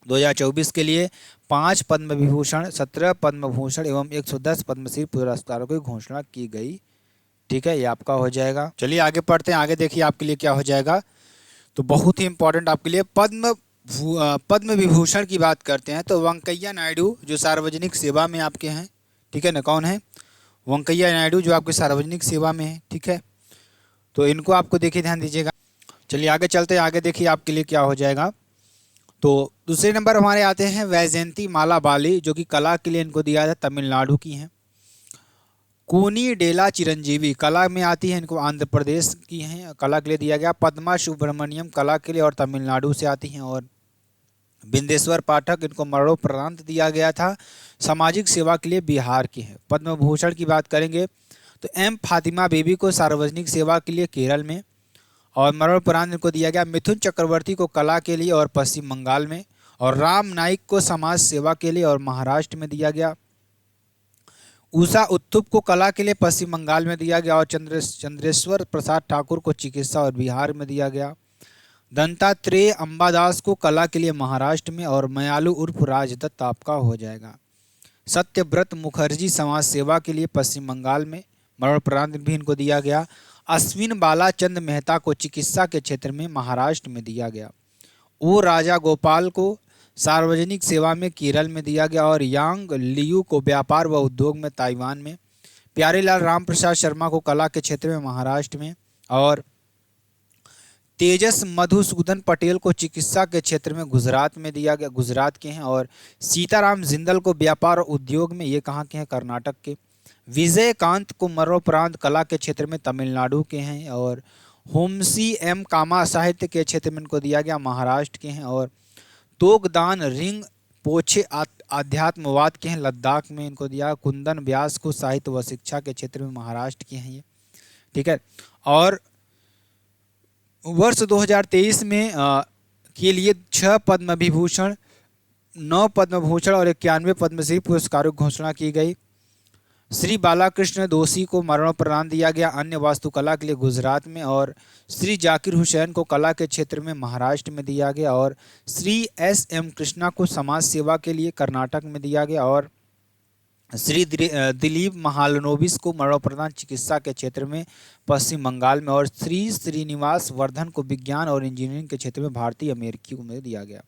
2024 के लिए 5 पद्म विभूषण, 17 पद्म भूषण एवं 110 पद्मश्री पुरस्कारों की घोषणा की गई। ठीक है, ये आपका हो जाएगा। चलिए आगे पढ़ते हैं। आगे देखिए आपके लिए क्या हो जाएगा, तो बहुत ही इंपॉर्टेंट आपके लिए पद्म विभूषण की बात करते हैं। तो वेंकैया नायडू जो सार्वजनिक सेवा में आपके हैं, ठीक है ना, कौन है? वेंकैया नायडू जो आपके सार्वजनिक सेवा में है। ठीक है, तो इनको आपको देखिए ध्यान दीजिएगा। चलिए आगे चलते हैं। आगे देखिए आपके लिए क्या हो जाएगा। तो दूसरे नंबर हमारे आते हैं वैजयंती माला बाली, जो कि कला के लिए इनको दिया था, तमिलनाडु की हैं। कोनी डेला चिरंजीवी कला में आती है, इनको आंध्र प्रदेश की हैं, कला के लिए दिया गया। पद्मा सुब्रमण्यम कला के लिए और तमिलनाडु से आती हैं। और बिंदेश्वर पाठक, इनको मरणोपरांत दिया गया था, सामाजिक सेवा के लिए बिहार की हैं। पद्म भूषण की बात करेंगे तो एम फातिमा बीबी को सार्वजनिक सेवा के लिए केरल में, और मरणोपरांत इनको दिया गया। मिथुन चक्रवर्ती को कला के लिए और पश्चिम बंगाल में, और राम नाइक को समाज सेवा के लिए और महाराष्ट्र में दिया गया। उषा उत्थुप को कला के लिए पश्चिम बंगाल में दिया गया, और चंद्रेश्वर प्रसाद ठाकुर को चिकित्सा और बिहार में दिया गया। दत्तात्रेय अंबादास को कला के लिए महाराष्ट्र में, और मयालू उर्फ राजदत्त आपका हो जाएगा। सत्यव्रत मुखर्जी समाज सेवा के लिए पश्चिम बंगाल में, मरणोपरांत भी इनको दिया गया। अश्विन बालाचंद मेहता को चिकित्सा के क्षेत्र में महाराष्ट्र में दिया गया। ओ राजा गोपाल को सार्वजनिक सेवा में केरल में दिया गया, और यांग लियू को व्यापार व उद्योग में ताइवान में। प्यारेलाल रामप्रसाद शर्मा को कला के क्षेत्र में महाराष्ट्र में, और तेजस मधुसूदन पटेल को चिकित्सा के क्षेत्र में गुजरात में दिया गया, गुजरात के हैं। और सीताराम जिंदल को व्यापार और उद्योग में, ये कहाँ के हैं? कर्नाटक के। विजयकांत को मरणोपरांत कला के क्षेत्र में तमिलनाडु के हैं। और होमसी एम कामा साहित्य के क्षेत्र में इनको दिया गया, महाराष्ट्र के हैं। और तोगदान रिंग पोछे आध्यात्मवाद के हैं, लद्दाख में इनको दिया। कुंदन व्यास को साहित्य व शिक्षा के क्षेत्र में, महाराष्ट्र के हैं ये। ठीक है, और वर्ष 2023 में के लिए 6 पद्म विभूषण, 9 पद्म भूषण और 91 पद्मश्री पुरस्कारों की घोषणा की गई। श्री बालाकृष्ण दोषी को मरणोपरांत दिया गया अन्य वास्तुकला के लिए गुजरात में, और श्री जाकिर हुसैन को कला के क्षेत्र में महाराष्ट्र में दिया गया। और श्री एस.एम. कृष्णा को समाज सेवा के लिए कर्नाटक में दिया गया। और श्री दिलीप महालनोबिस को मरणोपरांत चिकित्सा के क्षेत्र में पश्चिम बंगाल में, और श्री श्रीनिवास वर्धन को विज्ञान और इंजीनियरिंग के क्षेत्र में भारतीय अमेरिकी में दिया गया।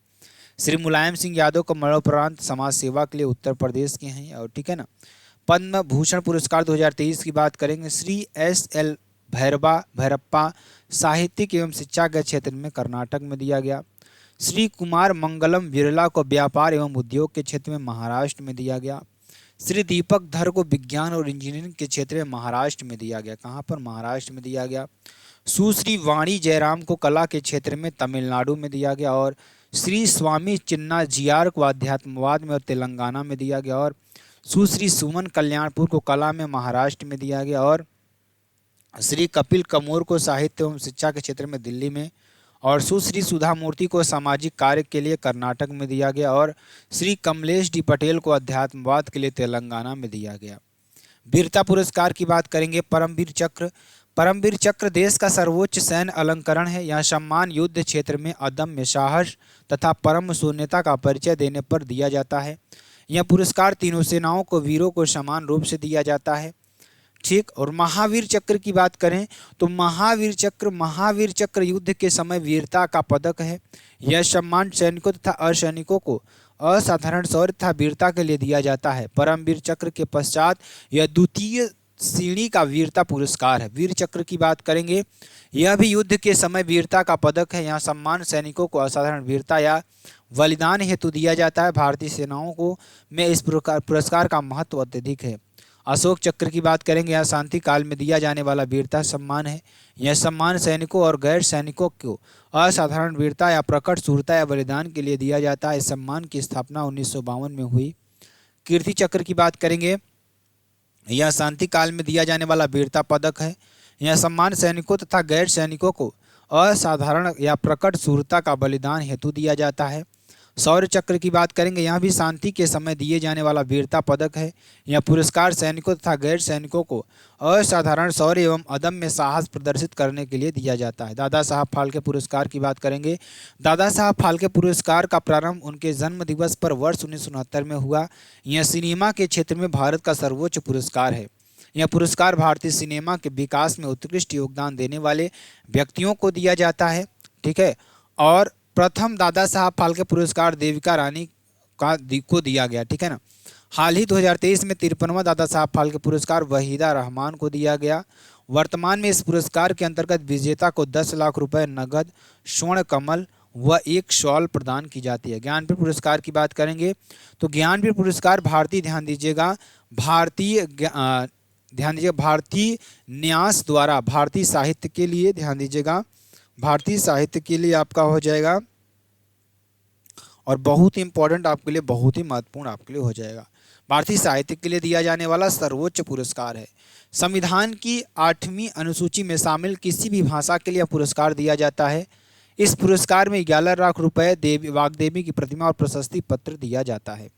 श्री मुलायम सिंह यादव को मरणोपरांत समाज सेवा के लिए उत्तर प्रदेश के हैं। और ठीक है ना, पद्म भूषण पुरस्कार 2023 की बात करेंगे, श्री एस.एल. भैरप्पा साहित्यिक एवं शिक्षा के क्षेत्र में कर्नाटक में दिया गया। श्री कुमार मंगलम बिरला को व्यापार एवं उद्योग के क्षेत्र में महाराष्ट्र में दिया गया। श्री दीपक धर को विज्ञान और इंजीनियरिंग के क्षेत्र में महाराष्ट्र में दिया गया। कहाँ पर? महाराष्ट्र में दिया गया। सुश्री वाणी जयराम को कला के क्षेत्र में तमिलनाडु में दिया गया। और श्री स्वामी चिन्ना जियार को अध्यात्मवाद में और तेलंगाना में दिया गया। और सुश्री सुमन कल्याणपुर को कला में महाराष्ट्र में दिया गया। और श्री कपिल कमोर को साहित्य एवं शिक्षा के क्षेत्र में दिल्ली में, और सुश्री सुधा मूर्ति को सामाजिक कार्य के लिए कर्नाटक में दिया गया। और श्री कमलेश डी पटेल को अध्यात्मवाद के लिए तेलंगाना में दिया गया। वीरता पुरस्कार की बात करेंगे, परमवीर चक्र। परमवीर चक्र देश का सर्वोच्च सैन्य अलंकरण है। यह सम्मान युद्ध क्षेत्र में अदम्य साहस तथा परम शून्यता का परिचय देने पर दिया जाता है। यह पुरस्कार तीनों सेनाओं को वीरों को समान रूप से दिया जाता है। ठीक, और महावीर चक्र की बात करें तो महावीर चक्र युद्ध के समय वीरता का पदक है। यह सम्मान सैनिकों तथा असैनिकों को असाधारण शौर्य तथा वीरता के लिए दिया जाता है। परमवीर चक्र के पश्चात यह द्वितीय श्रेणी का वीरता पुरस्कार है। वीर चक्र की बात करेंगे, यह भी युद्ध के समय वीरता का पदक है। यह सम्मान सैनिकों को असाधारण वीरता या बलिदान हेतु दिया जाता है। भारतीय सेनाओं को में इस पुरस्कार का महत्व अत्यधिक है। अशोक चक्र की बात करेंगे, यह शांति काल में दिया जाने वाला वीरता सम्मान है। यह सम्मान सैनिकों और गैर सैनिकों को असाधारण वीरता या प्रकट शूरता या बलिदान के लिए दिया जाता है। इस सम्मान की स्थापना 1952 में हुई। कीर्ति चक्र की बात करेंगे, यह शांति काल में दिया जाने वाला वीरता पदक है। यह सम्मान सैनिकों तथा गैर सैनिकों को असाधारण या प्रकट शूरता का बलिदान हेतु दिया जाता है। शौर्य चक्र की बात करेंगे, यहाँ भी शांति के समय दिए जाने वाला वीरता पदक है। यह पुरस्कार सैनिकों तथा गैर सैनिकों को असाधारण शौर्य एवं अदम्य साहस प्रदर्शित करने के लिए दिया जाता है। दादा साहब फाल्के पुरस्कार की बात करेंगे, दादा साहब फाल्के पुरस्कार का प्रारंभ उनके जन्म दिवस पर वर्ष 1969 में हुआ। यह सिनेमा के क्षेत्र में भारत का सर्वोच्च पुरस्कार है। यह पुरस्कार भारतीय सिनेमा के विकास में उत्कृष्ट योगदान देने वाले व्यक्तियों को दिया जाता है। ठीक है, और प्रथम दादा साहब फाल्के पुरस्कार देविका रानी को दिया गया। ठीक है ना। हाल ही 2023 में 53वां दादा साहब फाल्के पुरस्कार वहीदा रहमान को दिया गया। वर्तमान में इस पुरस्कार के अंतर्गत विजेता को 10 लाख रुपए नगद, स्वर्ण कमल व एक शॉल प्रदान की जाती है। ज्ञानपीठ पुरस्कार की बात करेंगे तो ज्ञानपीठ पुरस्कार भारतीय न्यास द्वारा भारतीय साहित्य के लिए, ध्यान दीजिएगा, भारतीय साहित्य के लिए आपका हो जाएगा और बहुत ही इंपॉर्टेंट आपके लिए, बहुत ही महत्वपूर्ण आपके लिए हो जाएगा। भारतीय साहित्य के लिए दिया जाने वाला सर्वोच्च पुरस्कार है। संविधान की 8वीं अनुसूची में शामिल किसी भी भाषा के लिए पुरस्कार दिया जाता है। इस पुरस्कार में 11 लाख रुपए वाग्देवी की प्रतिमा और प्रशस्ति पत्र दिया जाता है।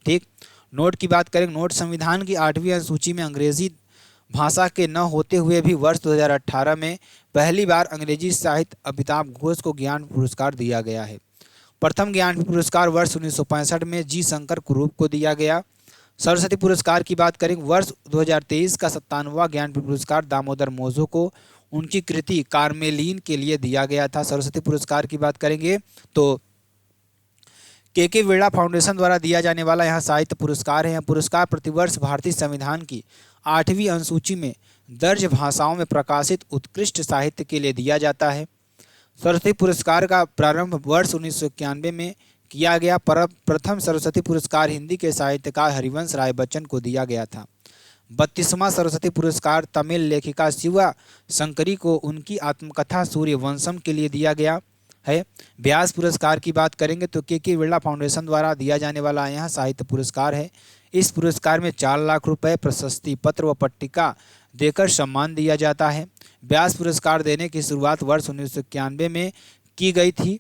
ठीक, नोट की बात करें, नोट संविधान की 8वीं अनुसूची में अंग्रेजी भाषा के न होते हुए भी वर्ष 2018 में पहली बार अंग्रेजी साहित्य अमिताभ घोष को ज्ञान पुरस्कार दिया गया है। प्रथम ज्ञान पुरस्कार वर्ष 1965 में जी शंकर कुरूप को दिया गया। सरस्वती पुरस्कार की बात करें, वर्ष 2023 का 57वां ज्ञान पुरस्कार दामोदर मोझो को उनकी कृति कार्मेलीन के लिए दिया गया था। सरस्वती पुरस्कार की बात करेंगे तो के बिरला फाउंडेशन द्वारा दिया जाने वाला यह साहित्य पुरस्कार है। यह पुरस्कार प्रतिवर्ष भारतीय संविधान की 8वीं अनुसूची में दर्ज भाषाओं में प्रकाशित उत्कृष्ट साहित्य के लिए दिया जाता है। सरस्वती पुरस्कार का प्रारंभ वर्ष 1991 में किया गया। प्रथम सरस्वती पुरस्कार हिंदी के साहित्यकार हरिवंश राय बच्चन को दिया गया था। 32वां सरस्वती पुरस्कार तमिल लेखिका शिवा शंकरी को उनकी आत्मकथा सूर्यवंशम के लिए दिया गया है। व्यास पुरस्कार की बात करेंगे तो के बिरला फाउंडेशन द्वारा दिया जाने वाला यह साहित्य पुरस्कार है। इस पुरस्कार में 4 लाख रुपए, प्रशस्ति पत्र व पट्टिका देकर सम्मान दिया जाता है। व्यास पुरस्कार देने की शुरुआत वर्ष 1991 में की गई थी।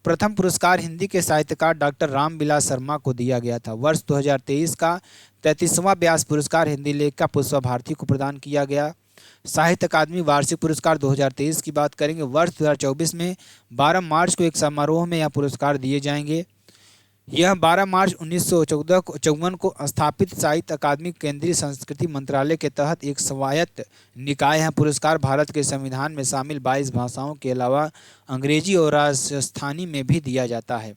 प्रथम पुरस्कार हिंदी के साहित्यकार डॉक्टर रामविलास शर्मा को दिया गया था। वर्ष 2023 का 33वां व्यास पुरस्कार हिंदी लेखिका पुष्पा भारती को प्रदान किया गया। साहित्य अकादमी वार्षिक पुरस्कार 2023 की बात करेंगे, वर्ष 2024 में 12 मार्च को एक समारोह में यह पुरस्कार दिए जाएंगे। यह 12 मार्च 1954 को स्थापित साहित्य अकादमी केंद्रीय संस्कृति मंत्रालय के तहत एक स्वायत्त निकाय है। पुरस्कार भारत के संविधान में शामिल 22 भाषाओं के अलावा अंग्रेजी और राजस्थानी में भी दिया जाता है।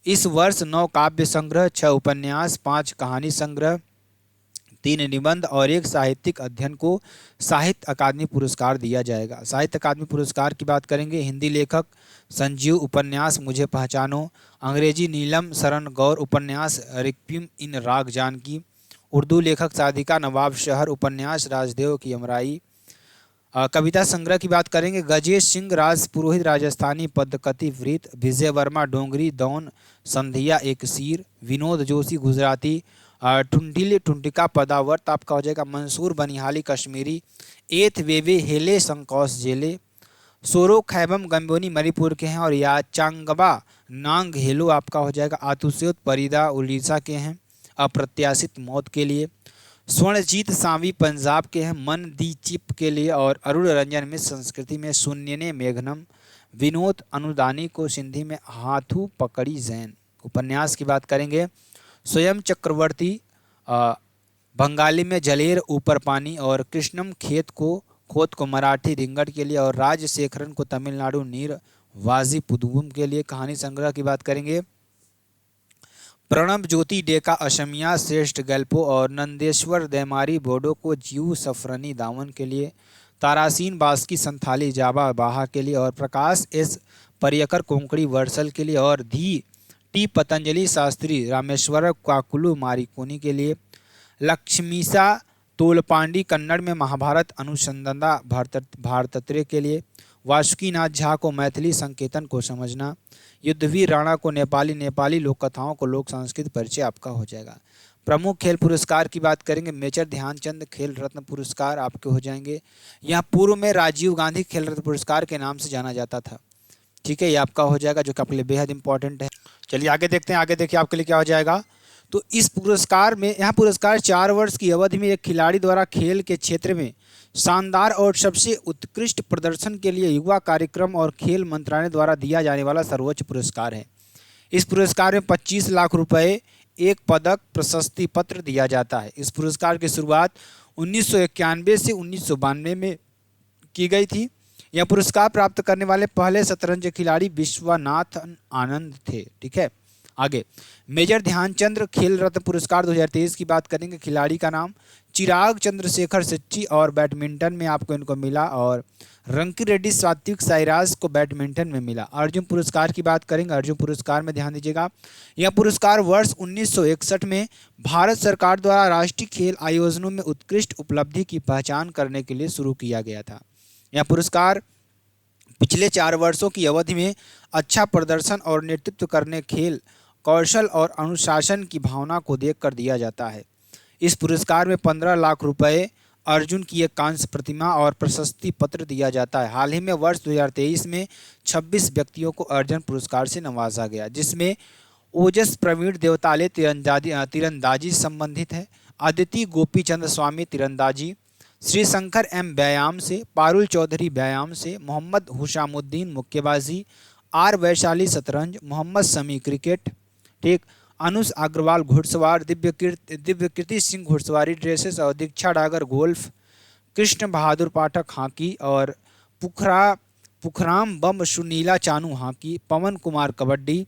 इस वर्ष 9 काव्य संग्रह, 6 उपन्यास, 5 कहानी संग्रह, 3 निबंध और 1 साहित्यिक अध्ययन को साहित्य अकादमी पुरस्कार दिया जाएगा। साहित्य अकादमी पुरस्कार की बात करेंगे, हिंदी लेखक संजीव उपन्यास मुझे पहचानो, अंग्रेजी नीलम शरण गौर उपन्यास रिक्विम इन राग जानकी, उर्दू लेखक साधिका नवाब शहर उपन्यास राजदेव की अमराई। कविता संग्रह की बात करेंगे, गजेश सिंह राज पुरोहित राजस्थानी पदकति वृत, विजय वर्मा डोंगरी दौन संधिया एक सीर, विनोद जोशी गुजराती टुंडिल टुंडिका पदावर्त आपका हो जाएगा, मंसूर बनिहाली कश्मीरी, एथ वेवे हेले संकोस जेले, सोरो खैबम गम्बोनी मणिपुर के हैं और याचांगबा नांग हेलो आपका हो जाएगा, आतुस्योत परिदा उड़ीसा के हैं अप्रत्याशित मौत के लिए, स्वर्णजीत सांवी पंजाब के हैं मन दी चिप के लिए और अरुण रंजन मिश्र संस्कृति में शून्यने मेघनम, विनोद अनुदानी को सिंधी में हाथू पकड़ी जैन। उपन्यास की बात करेंगे, स्वयं चक्रवर्ती बंगाली में जलेर ऊपर पानी और कृष्णम खोत को मराठी रिंगट के लिए और राजशेखरन को तमिलनाडु नीर वाजी पुदुवम के लिए। कहानी संग्रह की बात करेंगे, प्रणब ज्योति डेका असमिया श्रेष्ठ गल्पो और नंदेश्वर दैमारी बोडो को जीव सफरनी दावन के लिए, तारासीन बास्की संथाली जाबा बाहा के लिए और प्रकाश एस परियकर कोंकणी वर्सल के लिए और धी टी पतंजलि शास्त्री रामेश्वर काकुलु मारिकोनी के लिए, लक्ष्मीसा तोलपांडी कन्नड़ में महाभारत अनुसंधान भारतत्रे के लिए, वासुकीनाथ झा को मैथिली संकेतन को समझना, युद्धवीर राणा को नेपाली लोक कथाओं को लोक संस्कृत परिचय आपका हो जाएगा। प्रमुख खेल पुरस्कार की बात करेंगे, मेजर ध्यानचंद खेल रत्न पुरस्कार आपके हो जाएंगे। यह पूर्व में राजीव गांधी खेल रत्न पुरस्कार के नाम से जाना जाता था। ठीक है, ये आपका हो जाएगा जो कि आपके लिए बेहद इंपॉर्टेंट है। चलिए आगे देखते हैं, आगे देखिए आपके लिए क्या हो जाएगा। तो इस पुरस्कार में, यहाँ पुरस्कार 4 वर्ष की अवधि में एक खिलाड़ी द्वारा खेल के क्षेत्र में शानदार और सबसे उत्कृष्ट प्रदर्शन के लिए युवा कार्यक्रम और खेल मंत्रालय द्वारा दिया जाने वाला सर्वोच्च पुरस्कार है। इस पुरस्कार में 25 लाख रुपए, एक पदक, प्रशस्ति पत्र दिया जाता है। इस पुरस्कार की शुरुआत 1991 से 1992 में की गई थी। यह पुरस्कार प्राप्त करने वाले पहले शतरंज खिलाड़ी विश्वनाथन आनंद थे। ठीक है, आगे मेजर ध्यानचंद खेल रत्न पुरस्कार 2023 की बात करेंगे। खिलाड़ी का नाम चिराग चंद्रशेखर सच्ची और बैडमिंटन में आपको इनको मिला, और रंकी रेड्डी सात्विक साईराज को बैडमिंटन में मिला। अर्जुन पुरस्कार की बात करेंगे। अर्जुन पुरस्कार में ध्यान दीजिएगा, यह पुरस्कार वर्ष 1961 में भारत सरकार द्वारा राष्ट्रीय खेल आयोजनों में उत्कृष्ट उपलब्धि की पहचान करने के लिए शुरू किया गया था। यह पुरस्कार पिछले 4 वर्षों की अवधि में अच्छा प्रदर्शन और नेतृत्व करने, खेल कौशल और अनुशासन की भावना को देखकर दिया जाता है। इस पुरस्कार में 15 लाख रुपए, अर्जुन की एक कांस्य प्रतिमा और प्रशस्ति पत्र दिया जाता है। हाल ही में वर्ष 2023 में 26 व्यक्तियों को अर्जुन पुरस्कार से नवाजा गया, जिसमें ओजस प्रवीण देवताले तीरंदाजी संबंधित है, अदिति गोपीचंद स्वामी तीरंदाजी, श्री शंकर एम व्यायाम से, पारुल चौधरी व्यायाम से, मोहम्मद हुशामुद्दीन मुक्केबाजी, आर वैशाली शतरंज, मोहम्मद शमी क्रिकेट, ठीक, अनुष अग्रवाल घुड़सवार, दिव्यकीर्ति सिंह घुड़सवारी ड्रेसेस और दीक्षा डागर गोल्फ, कृष्ण बहादुर पाठक हॉकी और पुखराम बम सुनीला चानू हॉकी, पवन कुमार कबड्डी,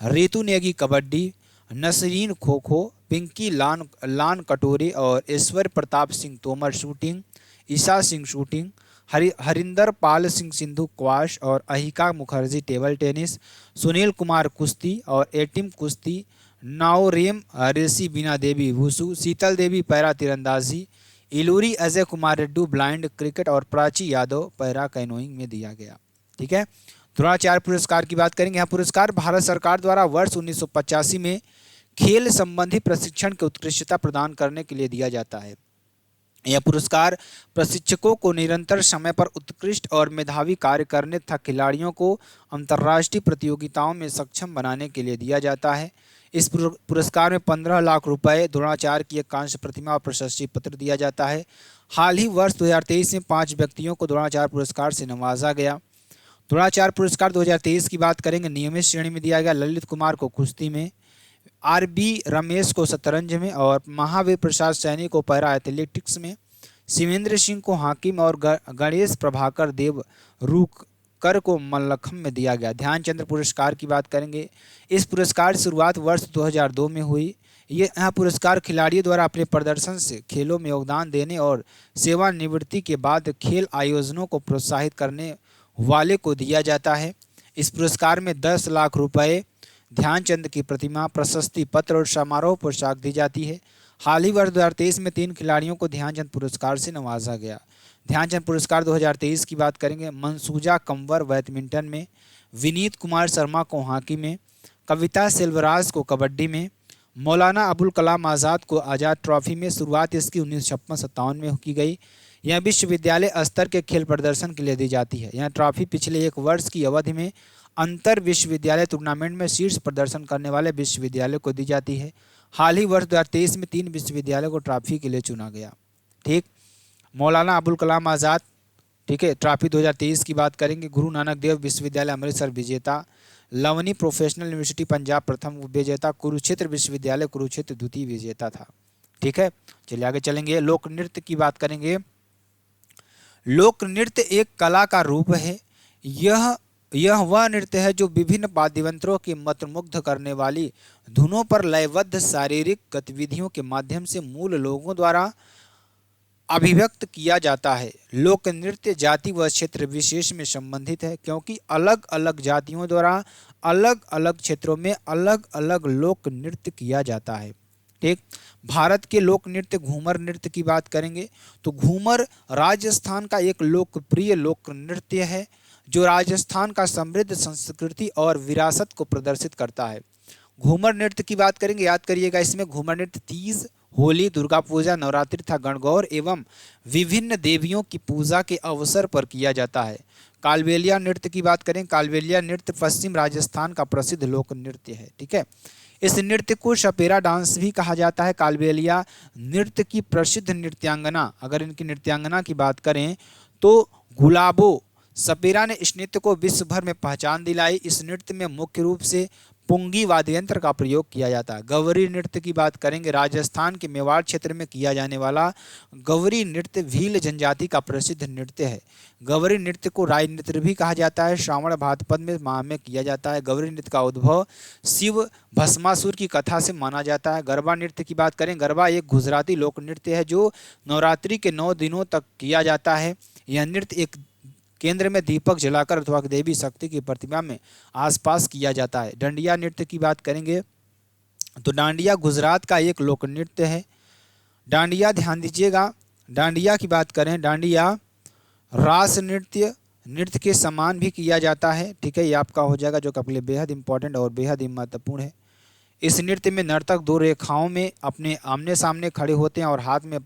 रितु नेगी कबड्डी, नसरीन खो खो, पिंकी लान कटोरे और ऐश्वर्य Pratap Singh Tomar shooting, Isha Singh shooting, Harinder Pal Singh Sindhu quash और अहिका मुखर्जी टेबल टेनिस, सुनील कुमार कुश्ती और एटिम कुश्ती, नाओरेम रेसी बीना देवी वुसु, शीतल देवी पैरा तीरंदाजी, इलूरी अजय कुमार रेड्डी ब्लाइंड क्रिकेट और प्राची यादव पैरा कैनोइंग में दिया गया। ठीक है, द्रोणाचार्य पुरस्कार की बात करेंगे। यह पुरस्कार भारत सरकार द्वारा वर्ष 1985 में खेल संबंधी प्रशिक्षण की उत्कृष्टता प्रदान करने के लिए दिया जाता है। यह पुरस्कार प्रशिक्षकों को निरंतर समय पर उत्कृष्ट और मेधावी कार्य करने तथा खिलाड़ियों को अंतर्राष्ट्रीय प्रतियोगिताओं में सक्षम बनाने के लिए दिया जाता है। इस पुरस्कार में 15 लाख रुपए, द्रोणाचार्य की एक कांस्य प्रतिमा और प्रशस्ति पत्र दिया जाता है। हाल ही वर्ष 2023 में 5 व्यक्तियों को द्रोणाचार्य पुरस्कार से नवाजा गया। द्रोणाचार्य पुरस्कार 2023 की बात करेंगे। नियमित श्रेणी में दिया गया ललित कुमार को कुश्ती में, आर.बी. रमेश को शतरंज में और महावीर प्रसाद सैनी को पैरा एथलेटिक्स में, शिवेंद्र सिंह को हॉकी में और गणेश प्रभाकर देव रूकर को मल्लखम्ब में दिया गया। ध्यानचंद पुरस्कार की बात करेंगे। इस पुरस्कार की शुरुआत वर्ष 2002 में हुई। यह पुरस्कार खिलाड़ियों द्वारा अपने प्रदर्शन से खेलों में योगदान देने और सेवानिवृत्ति के बाद खेल आयोजनों को प्रोत्साहित करने वाले को दिया जाता है। इस पुरस्कार में 10 लाख रुपए, ध्यानचंद की प्रतिमा, प्रशस्ति पत्र और समारोह पोशाक दी जाती है। हाल ही वर्ष 2023 में 3 खिलाड़ियों को ध्यानचंद पुरस्कार से नवाजा गया। ध्यानचंद पुरस्कार 2023 की बात करेंगे। मनसूजा कंवर बैडमिंटन में, विनीत कुमार शर्मा को हॉकी में, कविता सेल्वराज को कबड्डी में, मौलाना अबुल कलाम आज़ाद को आज़ाद ट्रॉफी में। शुरुआत इसकी 1956-57 में की गई। यह विश्वविद्यालय स्तर के खेल प्रदर्शन के लिए दी जाती है। यह ट्रॉफी पिछले 1 वर्ष की अवधि में अंतर विश्वविद्यालय टूर्नामेंट में शीर्ष प्रदर्शन करने वाले विश्वविद्यालय को दी जाती है। हाल ही वर्ष 2023 में 3 विश्वविद्यालयों को ट्रॉफी के लिए चुना गया। ठीक, मौलाना अबुल कलाम आज़ाद, ठीक है, ट्रॉफी 2023 की बात करेंगे। गुरु नानक देव विश्वविद्यालय अमृतसर विजेता, लवनी प्रोफेशनल यूनिवर्सिटी पंजाब प्रथम विजेता, कुरुक्षेत्र विश्वविद्यालय कुरुक्षेत्र द्वितीय विजेता था। ठीक है, चलिए आगे चलेंगे। लोक नृत्य की बात करेंगे। लोक नृत्य एक कला का रूप है। यह वह नृत्य है जो विभिन्न वाद्ययंत्रों की मंत्रमुग्ध करने वाली धुनों पर लयबद्ध शारीरिक गतिविधियों के माध्यम से मूल लोगों द्वारा अभिव्यक्त किया जाता है। लोक नृत्य जाति व क्षेत्र विशेष में संबंधित है, क्योंकि अलग अलग जातियों द्वारा अलग अलग क्षेत्रों में अलग अलग लोक नृत्य किया जाता है। ठीक, भारत के लोक नृत्य घूमर नृत्य की बात करेंगे तो घूमर राजस्थान का एक लोकप्रिय लोक नृत्य है जो राजस्थान का समृद्ध संस्कृति और विरासत को प्रदर्शित करता है। घूमर नृत्य की बात करेंगे, याद करिएगा, इसमें घूमर नृत्य तीज, होली, दुर्गा पूजा, नवरात्रि तथा गणगौर एवं विभिन्न देवियों की पूजा के अवसर पर किया जाता है। कालबेलिया नृत्य की बात करें, कालबेलिया नृत्य पश्चिम राजस्थान का प्रसिद्ध लोक नृत्य है। ठीक है, इस नृत्य को सपेरा डांस भी कहा जाता है। कालबेलिया नृत्य की प्रसिद्ध नृत्यांगना, अगर इनकी नृत्यांगना की बात करें तो गुलाबो सपेरा ने इस नृत्य को विश्व भर में पहचान दिलाई। इस नृत्य में मुख्य रूप से पुंगी वाद्य यंत्र का प्रयोग किया जाता है। गवरी नृत्य की बात करेंगे, राजस्थान के मेवाड़ क्षेत्र में किया जाने वाला गवरी नृत्य भील जनजाति का प्रसिद्ध नृत्य है। गवरी नृत्य को राय नृत्य भी कहा जाता है। श्रावण भाद्रपद में माह में किया जाता है। गवरी नृत्य का उद्भव शिव भस्मासुर की कथा से माना जाता है। गरबा नृत्य की बात करें, गरबा एक गुजराती लोक नृत्य है जो नवरात्रि के 9 दिनों तक किया जाता है। यह नृत्य एक केंद्र में दीपक जलाकर अथवा देवी शक्ति की प्रतिमा में आसपास किया जाता है। डांडिया नृत्य की बात करेंगे तो डांडिया गुजरात का एक लोक नृत्य है। डांडिया ध्यान दीजिएगा, डांडिया की बात करें, डांडिया रास नृत्य के समान भी किया जाता है। ठीक है, ये आपका हो जाएगा जो कि आपके लिए बेहद इंपॉर्टेंट और बेहद ही महत्वपूर्ण है। इस नृत्य में नर्तक 2 रेखाओं में अपने आमने सामने खड़े होते हैं और हाथ में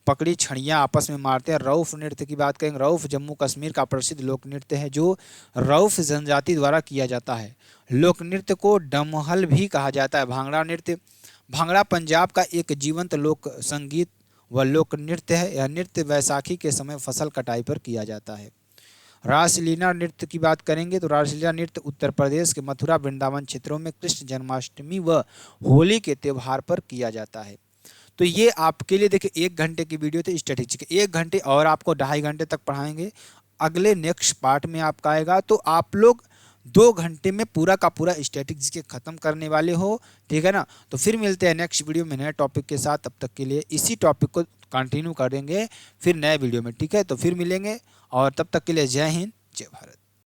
पकड़ी छड़ियाँ आपस में मारते हैं। रऊफ नृत्य की बात करें, रऊफ जम्मू कश्मीर का प्रसिद्ध लोक नृत्य है जो रऊफ जनजाति द्वारा किया जाता है। लोक नृत्य को डमहल भी कहा जाता है। भांगड़ा नृत्य, भांगड़ा पंजाब का एक जीवंत लोक संगीत व लोक नृत्य है। यह नृत्य वैसाखी के समय फसल कटाई पर किया जाता है। रासलीला नृत्य की बात करेंगे तो रासलीला नृत्य उत्तर प्रदेश के मथुरा वृंदावन क्षेत्रों में कृष्ण जन्माष्टमी व होली के त्यौहार पर किया जाता है। तो ये आपके लिए देखिए 1 घंटे की वीडियो थी स्टैटिस्टिक्स के, 1 घंटे और आपको 2.5 घंटे तक पढ़ाएंगे। अगले नेक्स्ट पार्ट में आपका आएगा तो आप लोग 2 घंटे में पूरा का पूरा स्टैटिस्टिक्स के खत्म करने वाले हो। ठीक है ना, तो फिर मिलते हैं नेक्स्ट वीडियो में नए टॉपिक के साथ। तब तक के लिए इसी टॉपिक को कंटिन्यू करेंगे फिर नए वीडियो में। ठीक है, तो फिर मिलेंगे और तब तक के लिए जय हिंद जय भारत।